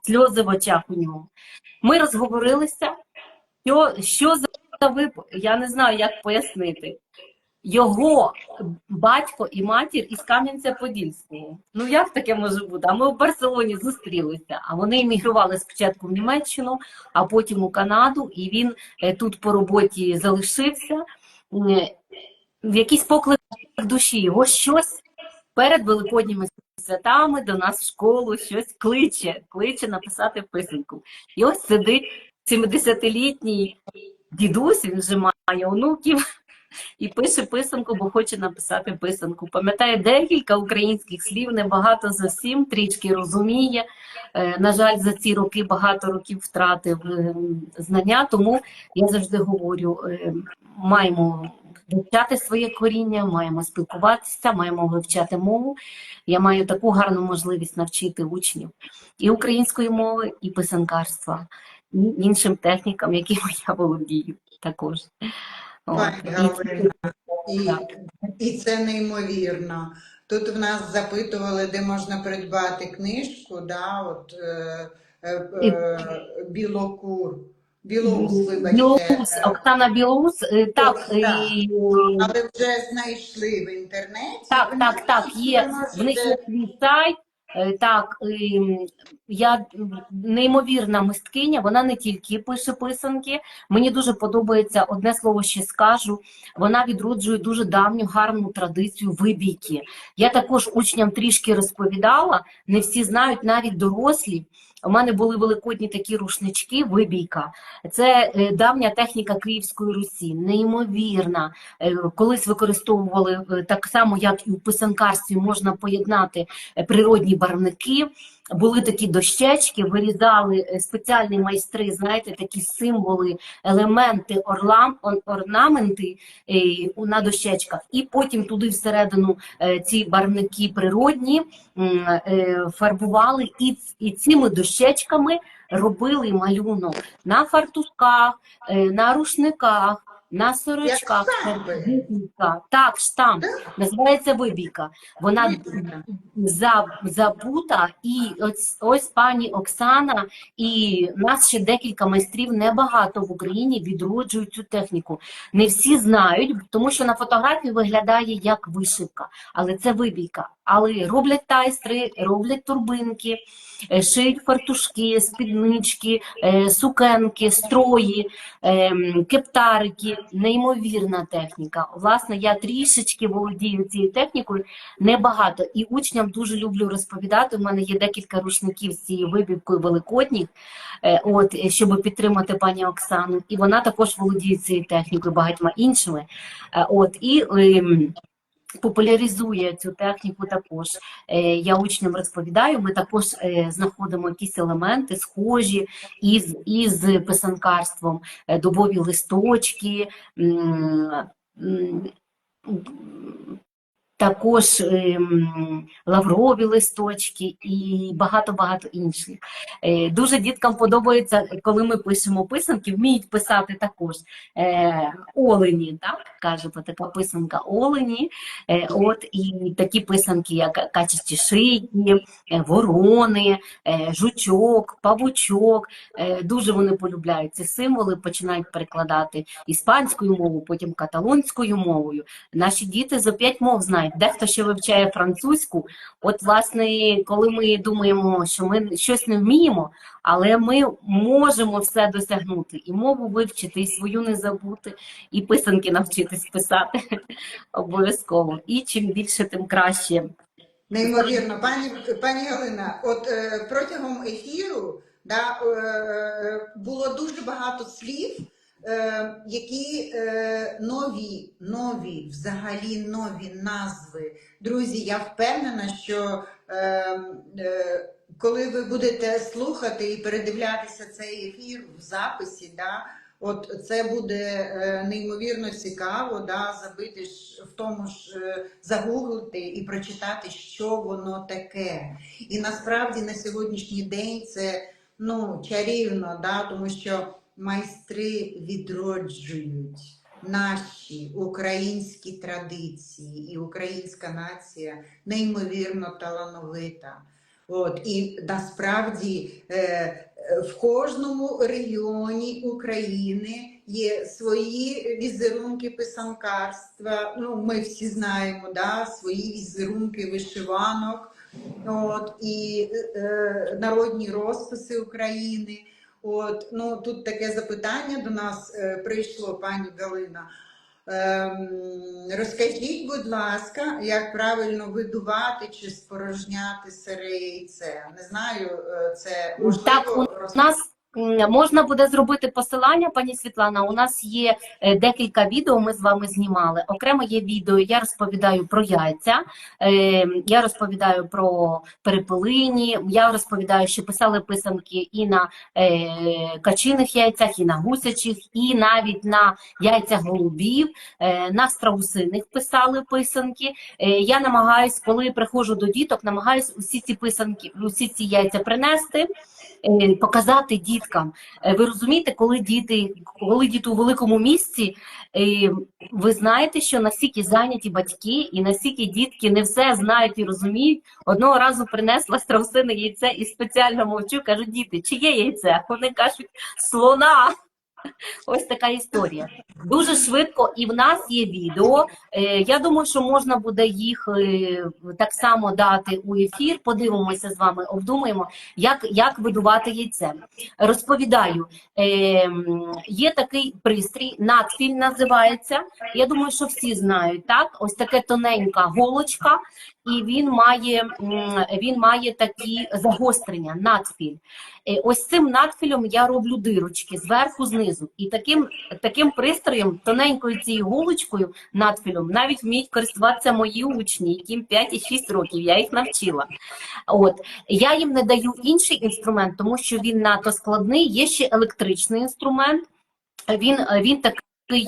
сльози в очах у нього. Ми розговорилися, що за випадок, я не знаю, як пояснити. Його батько і матір із Кам'янця-Подільського. Ну як таке може бути? А ми в Барселоні зустрілися, а вони емігрували спочатку в Німеччину, а потім у Канаду, і він тут по роботі залишився. В якийсь поклик душі, його щось перед Великодніми святами до нас в школу щось кличе написати писанку. І ось сидить 70-літній дідусь, він вже має онуків, і пише писанку, бо хоче написати писанку. Пам'ятає декілька українських слів, небагато зовсім, трішки розуміє. На жаль, за ці роки багато років втратив знання, тому я завжди говорю, маємо вивчати своє коріння, маємо спілкуватися, маємо вивчати мову. Я маю таку гарну можливість навчити учнів і української мови, і писанкарства, і іншим технікам, якими я володію також. Пані Галина, і це неймовірно. Тут в нас запитували, де можна придбати книжку, да, от, Білоус, вибачте. Білоус, Оксана Білоус, так. Але вже знайшли в інтернеті. Так, є. В них є свій сайт. Так, я неймовірна мисткиня, вона не тільки пише писанки, мені дуже подобається, одне слово ще скажу, вона відроджує дуже давню гарну традицію вибійки. Я також учням трішки розповідала, не всі знають, навіть дорослі. У мене були великодні такі рушнички, вибійка. Це давня техніка Київської Русі, неймовірна. Колись використовували так само, як і у писанкарстві, можна поєднати природні барвники. Були такі дощечки, вирізали спеціальні майстри, знаєте, такі символи, елементи, орнаменти на дощечках. І потім туди всередину ці барвники природні фарбували і цими дощечками робили малюнок на фартушках, на рушниках, на сорочках. Так, штамп. Називається вибійка. Вона забута, і ось пані Оксана, і нас ще декілька майстрів, небагато в Україні, відроджують цю техніку. Не всі знають, тому що на фотографії виглядає як вишивка, але це вибійка. Але роблять тайстри, роблять турбинки, шиють фартушки, спіднички, сукенки, строї, кептарики. Неймовірна техніка. Власне, я трішечки володію цією технікою, небагато. І учням дуже люблю розповідати. У мене є декілька рушників з цією вибівкою великодніх, щоб підтримати пані Оксану. І вона також володіє цією технікою, багатьма іншими. Популяризує цю техніку також. Я учням розповідаю, ми також знаходимо якісь елементи схожі із писанкарством, дубові листочки, також лаврові листочки і багато-багато інших. Дуже діткам подобається, коли ми пишемо писанки, вміють писати також олені, так? Каже така писанка олені, і такі писанки, як качачі шийки, ворони, жучок, павучок. Дуже вони полюбляють ці символи, починають перекладати іспанською мовою, потім каталонською мовою. Наші діти за 5 мов знають дехто ще вивчає французьку. От, власне, коли ми думаємо, що ми щось не вміємо, але ми можемо все досягнути, і мову вивчити, і свою не забути, і писанки навчитись писати обов'язково. І чим більше, тим краще. Неймовірно, пані Галина, от протягом ефіру було дуже багато слів, які нові, взагалі нові назви. Друзі, я впевнена, що коли ви будете слухати і передивлятися цей ефір в записі, от це буде неймовірно цікаво, забити в тому ж, загуглити і прочитати, що воно таке. І насправді на сьогоднішній день це чарівно, тому що майстри відроджують наші українські традиції, і українська нація неймовірно талановита. І насправді в кожному регіоні України є свої візерунки писанкарства. Ми всі знаємо, свої візерунки вишиванок, і народні розписи України. Тут таке запитання до нас прийшло, пані Галина. Розкажіть, будь ласка, як правильно видувати чи спорожняти сире яйце? Не знаю, це можливо... Так, у нас можна буде зробити посилання, пані Світлана. У нас є декілька відео, ми з вами знімали. Окремо є відео, я розповідаю про яйця, я розповідаю про перепелині, я розповідаю, що писали писанки і на качиних яйцях, і на гусячих, і навіть на яйцях голубів, на страусиних писали писанки. Я намагаюсь, коли приходжу до діток, намагаюсь усі ці писанки, усі ці яйця принести, показати діткам. Ви розумієте, коли діти у великому місці, ви знаєте, що настільки зайняті батьки і настільки дітки не все знають і розуміють. Одного разу принесла страусине яйце і спеціально мовчу, кажу: діти, чиє яйце? Вони кажуть: слона. Ось така історія. Дуже швидко, і в нас є відео. Я думаю, що можна буде їх так само дати у ефір. Подивимося з вами, обдумаємо, як видувати яйце. Розповідаю, є такий пристрій, надфіль називається. Я думаю, що всі знають, так? Ось таке тоненька голочка, і він має такі загострення, надфіль. Ось цим надфілем я роблю дирочки зверху, знизу. І таким пристроєм, тоненькою цією голочкою, надфілем, навіть вміють користуватися мої учні, яким 5 і 6 років, я їх навчила. Я їм не даю інший інструмент, тому що він надто складний. Є ще електричний інструмент, він такий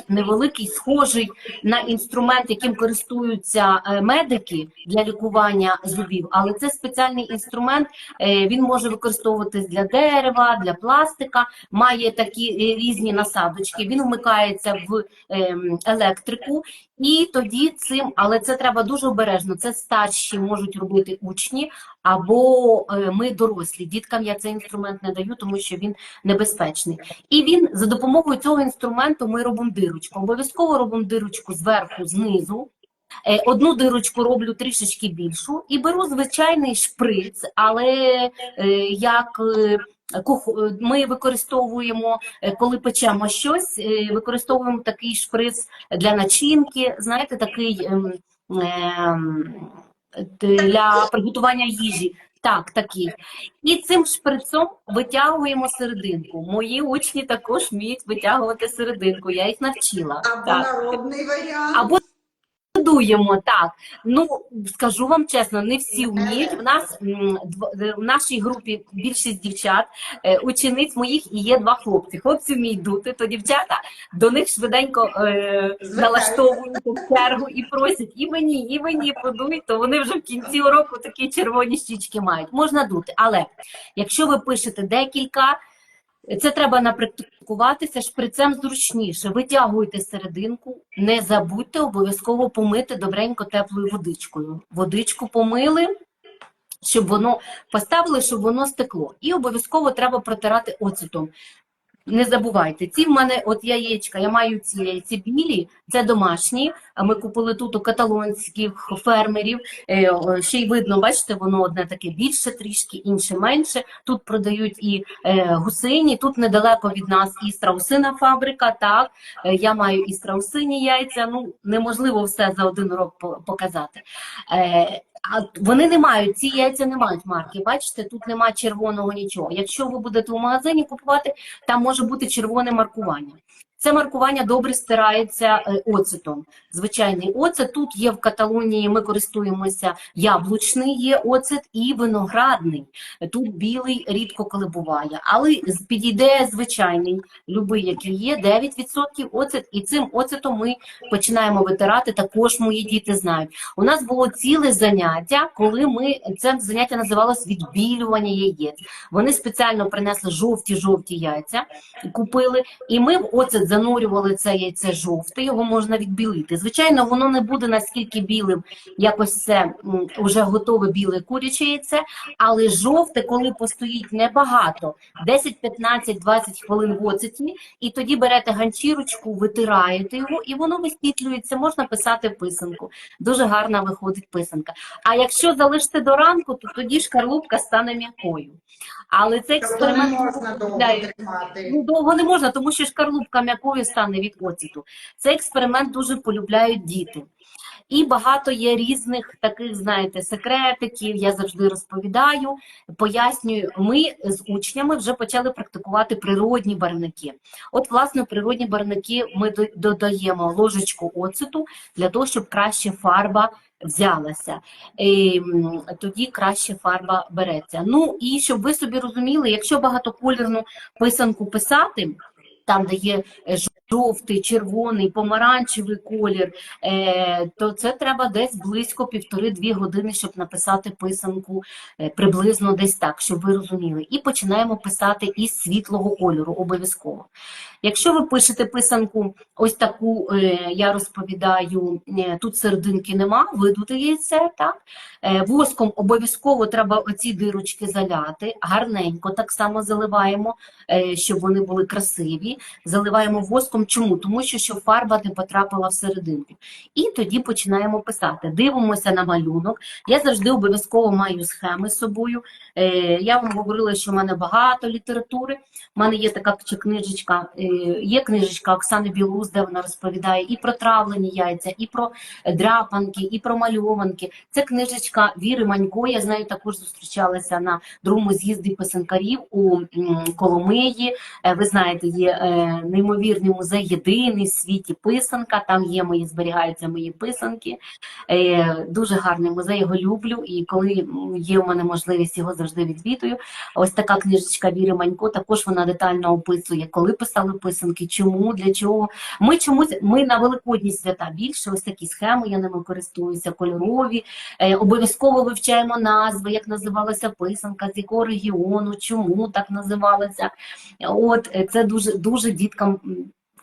невеликий, схожий на інструмент, яким користуються медики для лікування зубів, але це спеціальний інструмент, він може використовуватись для дерева, для пластика, має такі різні насадочки, він вмикається в електрику, і тоді але це треба дуже обережно, це старші можуть робити учні, або ми дорослі. Діткам я цей інструмент не даю, тому що він небезпечний. І за допомогою цього інструменту ми робимо дирочку. Обов'язково робимо дирочку зверху, знизу. Одну дирочку роблю трішечки більшу і беру звичайний шприц, але як ми використовуємо, коли печемо щось, використовуємо такий шприц для начинки, знаєте, такий для приготування їжі. Так, такий. І цим шприцом витягуємо серединку. Мої учні також вміють витягувати серединку, я їх навчила. Або народний варіант. Або будуємо, так. Скажу вам чесно, не всі вміють. В нашій групі більшість дівчат, учениць моїх, і є 2 хлопці. Хлопці вміють дути, то дівчата до них швиденько налаштовуються в чергу і просять: і мені подуй, то вони вже в кінці уроку такі червоні щічки мають. Можна дути, але якщо ви пишете декілька, це треба напрактикуватися, шприцем зручніше. Витягуйте серединку, не забудьте обов'язково помити добренько теплою водичкою. Водичку помили, щоб воно поставили, щоб воно стекло. І обов'язково треба протирати оцетом. не забувайте, ці в мене от яєчка, я маю ці яйці білі, це домашні, а ми купили тут у каталонських фермерів, ще й видно, бачите, воно одне таке більше трішки, інше менше, тут продають і гусині, тут недалеко від нас і страусина фабрика, так, я маю і страусині яйця, ну, неможливо все за один урок показати. А вони не мають, ці яйця не мають марки, бачите, тут немає червоного нічого. Якщо ви будете в магазині купувати, там може бути червоне маркування. Це маркування добре стирається оцетом. Звичайний оцет. Тут є в Каталонії, ми користуємося яблучний є оцет і виноградний. Тут білий рідко коли буває. Але підійде звичайний, любий, який є, 9% оцет. І цим оцетом ми починаємо витирати, також мої діти знають. У нас було ціле заняття, коли це заняття називалось відбілювання яєць. Вони спеціально принесли жовті яйця, купили, і ми в оцет занурювали це яйце жовте, його можна відбілити. Звичайно, воно не буде наскільки білим, якось це вже готове біле куряче яйце, але жовте, коли постоїть небагато, 10, 15, 20 хвилин в оцеті, і тоді берете ганчірочку, витираєте його, і воно висвітлюється, можна писати писанку. Дуже гарна виходить писанка. А якщо залишите до ранку, то тоді шкарлупка стане м'якою. Але це експеримент не можна довго тримати. Ну, довго не можна, тому що шкарлупка м'якою стане від оцету. Цей експеримент дуже полюбляють діти. І багато є різних таких, знаєте, секретиків, я завжди розповідаю, пояснюю. Ми з учнями вже почали практикувати природні барвники. От, власне, природні барвники ми додаємо ложечку оцету для того, щоб краще фарба взялася. І тоді краще фарба береться. Ну, і щоб ви собі розуміли, якщо багатоколірну писанку писати, там, де є жовтий, червоний, помаранчевий колір, то це треба десь близько 1,5-2 години, щоб написати писанку, приблизно десь так, щоб ви розуміли. І починаємо писати із світлого кольору, обов'язково. Якщо ви пишете писанку ось таку, я розповідаю, тут серединки нема, видути яйце, так? Воском обов'язково треба оці дирочки заляти, гарненько так само заливаємо, щоб вони були красиві. Заливаємо воском. Чому? Тому що щоб фарба не потрапила всерединку. І тоді починаємо писати. Дивимося на малюнок. Я завжди обов'язково маю схеми з собою. Я вам говорила, що в мене багато літератури. У мене є така книжечка, є книжечка Оксани Білоус, де вона розповідає і про травлені яйця, і про дряпанки, і про мальованки. Це книжечка Віри Манько, я з нею також зустрічалася на другому з'їзді писанкарів у Коломиї. Ви знаєте, є неймовірний музей, єдиний в світі писанка, там зберігаються мої писанки. Дуже гарний музей, його люблю, і коли є у мене можливість, його завжди відвідую. Ось така книжечка Віри Манько, також вона детально описує, коли писали писанки, чому, для чого. Ми на великодні свята більше, ось такі схеми, я ними користуюся, кольорові, обов'язково вивчаємо назви, як називалася писанка, з якого регіону, чому так називалася. От, це дуже діткам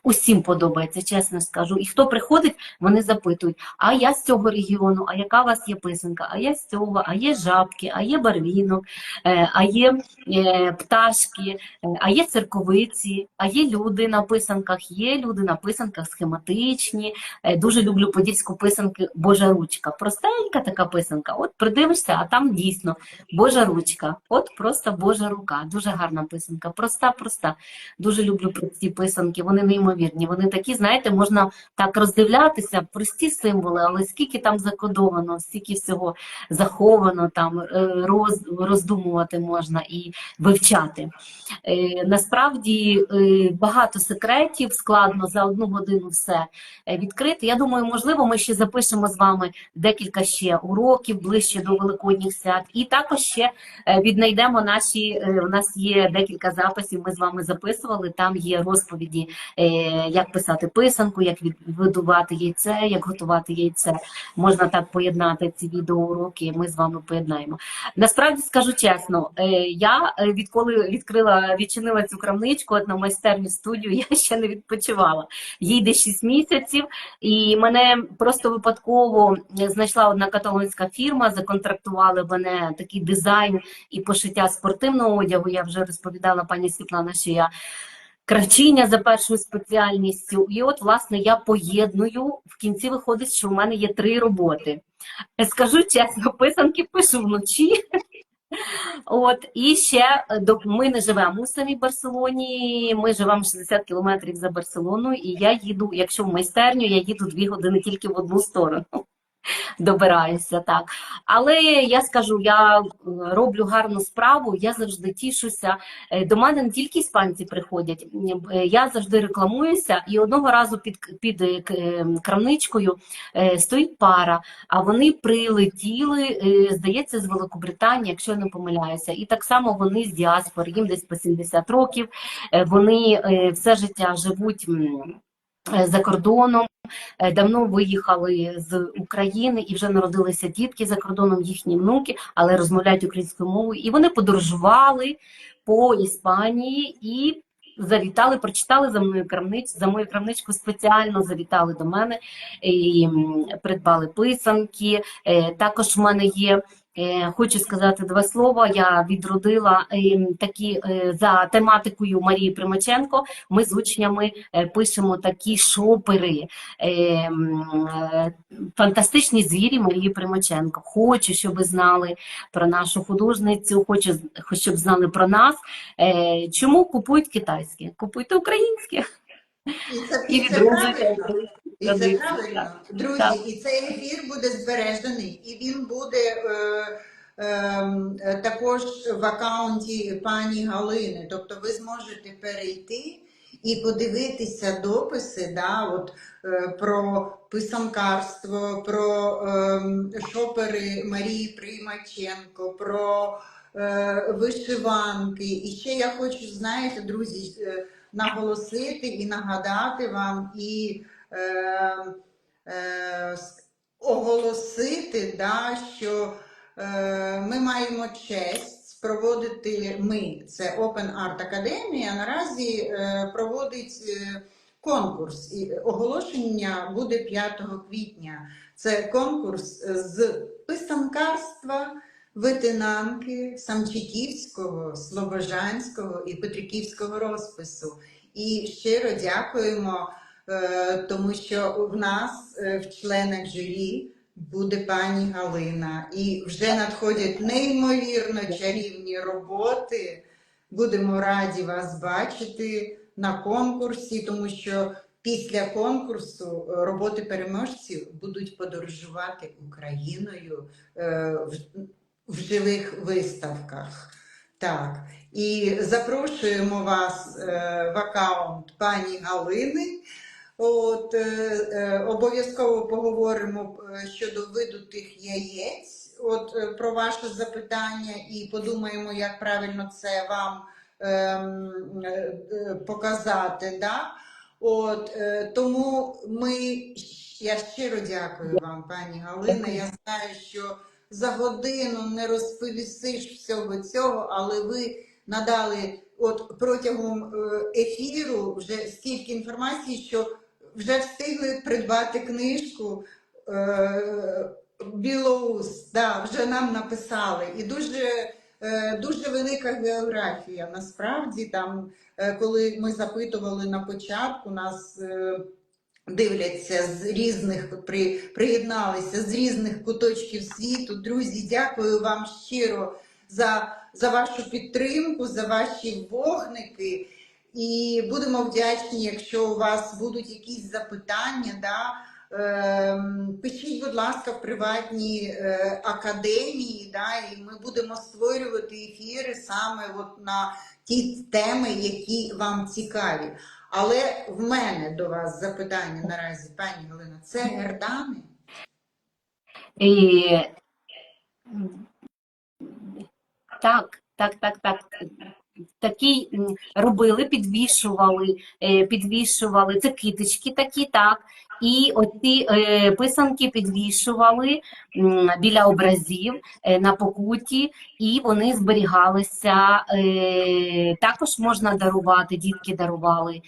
усім подобається, чесно скажу. І хто приходить, вони запитують, а я з цього регіону, а яка у вас є писанка, а я з цього, а є жабки, а є барвінок, а є пташки, а є церковиці, а є люди на писанках, є люди на писанках схематичні. Дуже люблю подільську писанку «Божа ручка». Простенька така писанка, от придивишся, а там дійсно «Божа ручка», от просто «Божа рука». Дуже гарна писанка, проста. Дуже люблю ці писанки, вони неймовірні. Вони такі, знаєте, можна так роздивлятися, прості символи, але скільки там закодовано, стільки всього заховано, там роздумувати можна і вивчати. Насправді багато секретів, складно за 1 годину все відкрити. Я думаю, можливо, ми ще запишемо з вами декілька ще уроків ближче до Великодніх свят. І також ще віднайдемо у нас є декілька записів, ми з вами записували, там є розповіді, як писати писанку, як видувати яйце, як готувати яйце. Можна так поєднати ці відеоуроки, ми з вами поєднаємо. Насправді, скажу чесно, я відколи відчинила цю крамничку, от на майстерню студію, я ще не відпочивала. Їй десь 6 місяців, і мене просто випадково знайшла одна каталонська фірма, законтрактували мене такий дизайн і пошиття спортивного одягу. Я вже розповідала пані Світлана, що я кравчиня за першою спеціальністю. І от, власне, я поєдную, в кінці виходить, що в мене є 3 роботи. Скажу чесно, писанки пишу вночі. От, і ще ми не живемо у самій Барселоні, ми живемо 60 кілометрів за Барселоною, і я їду, якщо в майстерню, я їду 2 години тільки в одну сторону. Добираюся, так. Але я скажу, я роблю гарну справу, я завжди тішуся. До мене не тільки іспанці приходять, я завжди рекламуюся, і одного разу під крамничкою стоїть пара, а вони прилетіли, здається, з Великобританії, якщо я не помиляюся. І так само вони з діаспори, їм десь по 70 років, вони все життя живуть за кордоном. Давно виїхали з України і вже народилися дітки за кордоном, їхні внуки, але розмовляють українською мовою. І вони подорожували по Іспанії і завітали, прочитали за мою крамничку, спеціально завітали до мене і придбали писанки. Також в мене є, хочу сказати 2 слова, я відродила такі за тематикою Марії Примаченко, ми з учнями пишемо такі шопери, фантастичні звірі Марії Примаченко. Хочу, щоб ви знали про нашу художницю, хочу, щоб знали про нас. Чому купують китайське? Купуйте українське. І це правильно. І це Традиції, правильно. так. Друзі, Так. і цей ефір буде збережений, і він буде також в аккаунті пані Галини. Тобто ви зможете перейти і подивитися дописи, да, от, про писанкарство, про шопери Марії Примаченко, про вишиванки. І ще я хочу, знаєте, друзі, наголосити і нагадати вам і оголосити, да, що ми маємо честь проводити, це Open Art Academy, наразі проводить конкурс. І оголошення буде 5 квітня. Це конкурс з писанкарства, витинанки, самчиківського, слобожанського і петриківського розпису. І щиро дякуємо, тому що в нас в членах журі буде пані Галина. І вже надходять неймовірно чарівні роботи. Будемо раді вас бачити на конкурсі, тому що після конкурсу роботи переможців будуть подорожувати Україною в живих виставках. Так. І запрошуємо вас в аккаунт пані Галини. От, обов'язково поговоримо щодо видутих яєць, от, про ваше запитання, і подумаємо, як правильно це вам показати. Да? От, тому я щиро дякую вам, пані Галина. Я знаю, що за годину не розповісиш всього цього, але ви надали от протягом ефіру вже стільки інформації, що вже встигли придбати книжку Білоус, да, вже нам написали. І дуже велика географія. Насправді, там, коли ми запитували на початку, нас дивляться з різних, приєдналися з різних куточків світу. Друзі, дякую вам щиро за вашу підтримку, за ваші вогники. І будемо вдячні, якщо у вас будуть якісь запитання. Да? Пишіть, будь ласка, в приватній академії, да? І ми будемо створювати ефіри саме от на ті теми, які вам цікаві. Але в мене до вас запитання наразі, пані Галина, це гердани? Так. Такі робили, підвішували, це китички такі, так, і оці писанки підвішували біля образів на покуті, і вони зберігалися, також можна дарувати, дітки дарували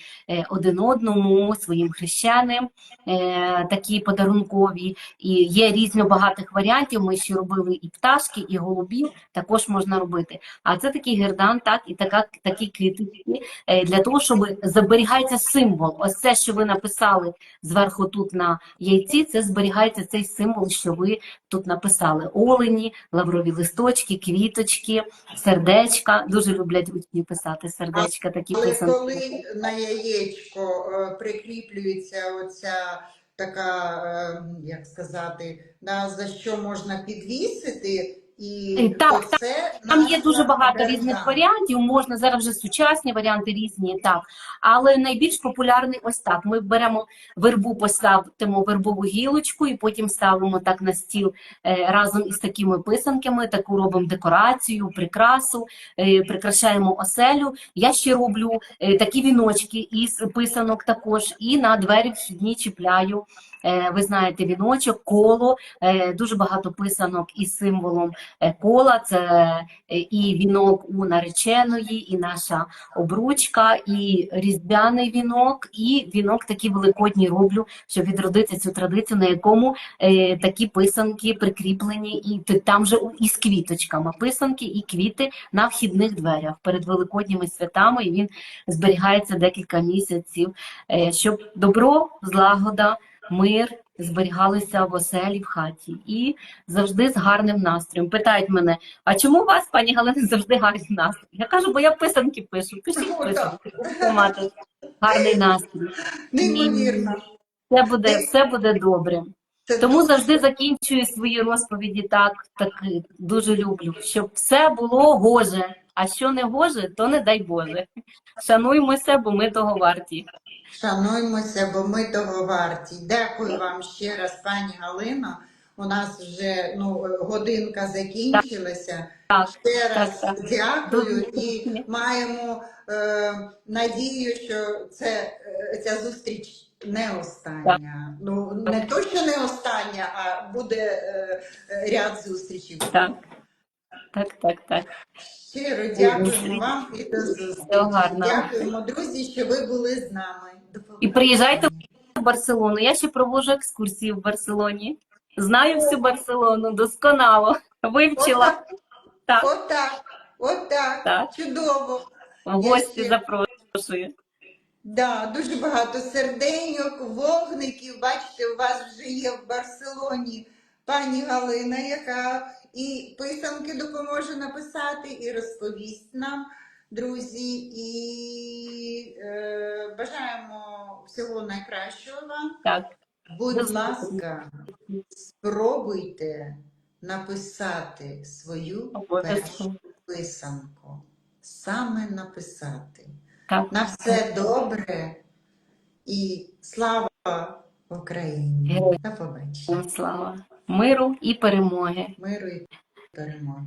один одному, своїм хрещеним, такі подарункові, і є різно багатих варіантів, ми ще робили і пташки, і голубів, також можна робити. А це такий гердан, так, і така такі квіточки, для того, щоб зберігається символ. Ось це, що ви написали зверху тут на яйці, це зберігається цей символ, що ви тут написали. Олені, лаврові листочки, квіточки, сердечка. Дуже люблять учні писати сердечка, такі Але писанки. коли на яєчко прикріплюється оця така, як сказати, да, за що можна підвісити, і Так, оце там є наша дуже багато береза. різних варіантів, можна зараз вже сучасні варіанти різні, так. Але найбільш популярний ось так. Ми беремо вербу, поставимо вербову гілочку і потім ставимо так на стіл разом із такими писанками, таку робимо декорацію, прикрасу, прикрашаємо оселю. Я ще роблю такі віночки із писанок також і на двері вхідні чіпляю. Ви знаєте, віночок, коло, дуже багато писанок із символом кола, це і вінок у нареченої, і наша обручка, і різдвяний вінок, і вінок такий великодній роблю, щоб відродити цю традицію, на якому такі писанки прикріплені, і там же із квіточками, писанки і квіти на вхідних дверях перед великодніми святами, і він зберігається декілька місяців, щоб добро, злагода, мир зберігалися в оселі, в хаті. І завжди з гарним настроєм. Питають мене, а чому у вас, пані Галина, завжди гарний настрій? Я кажу, бо я писанки пишу. Пишіть писанки, будете мати гарний настрій. Неймовірно. І все буде добре. Це Тому дуже- завжди закінчую свої розповіді так дуже люблю, щоб все було гоже, а що не гоже, то не дай Боже. Шануймося, бо ми того варті. Шануймося, бо ми того варті. Дякую вам ще раз, пані Галино. У нас вже годинка закінчилася. Так, Ще раз так. дякую Дуже і маємо надію, що ця зустріч не остання. Ну, не то, що не остання, а буде ряд зустрічей. Так. Щиро дякуємо вам і до зустрічі. Всього гарного. Дякуємо, друзі, що ви були з нами. До І побачення. приїжджайте в Барселону. Я ще проводжу екскурсії в Барселоні. Знаю всю Барселону досконало. Вивчила. Так, Отак. Так. Чудово. в гості ще- запрошую. Да, дуже багато серденьок, вогників. Бачите, у вас вже є в Барселоні пані Галина, яка і писанки допоможе написати, і розповість нам, друзі. І бажаємо всього найкращого вам. Так, Будь Дуже ласка, спробуйте написати свою обов'язково. першу писанку. Саме написати. Так. На все добре і слава Україні. Героям До побачення. слава. Миру і перемоги. Миру і перемоги.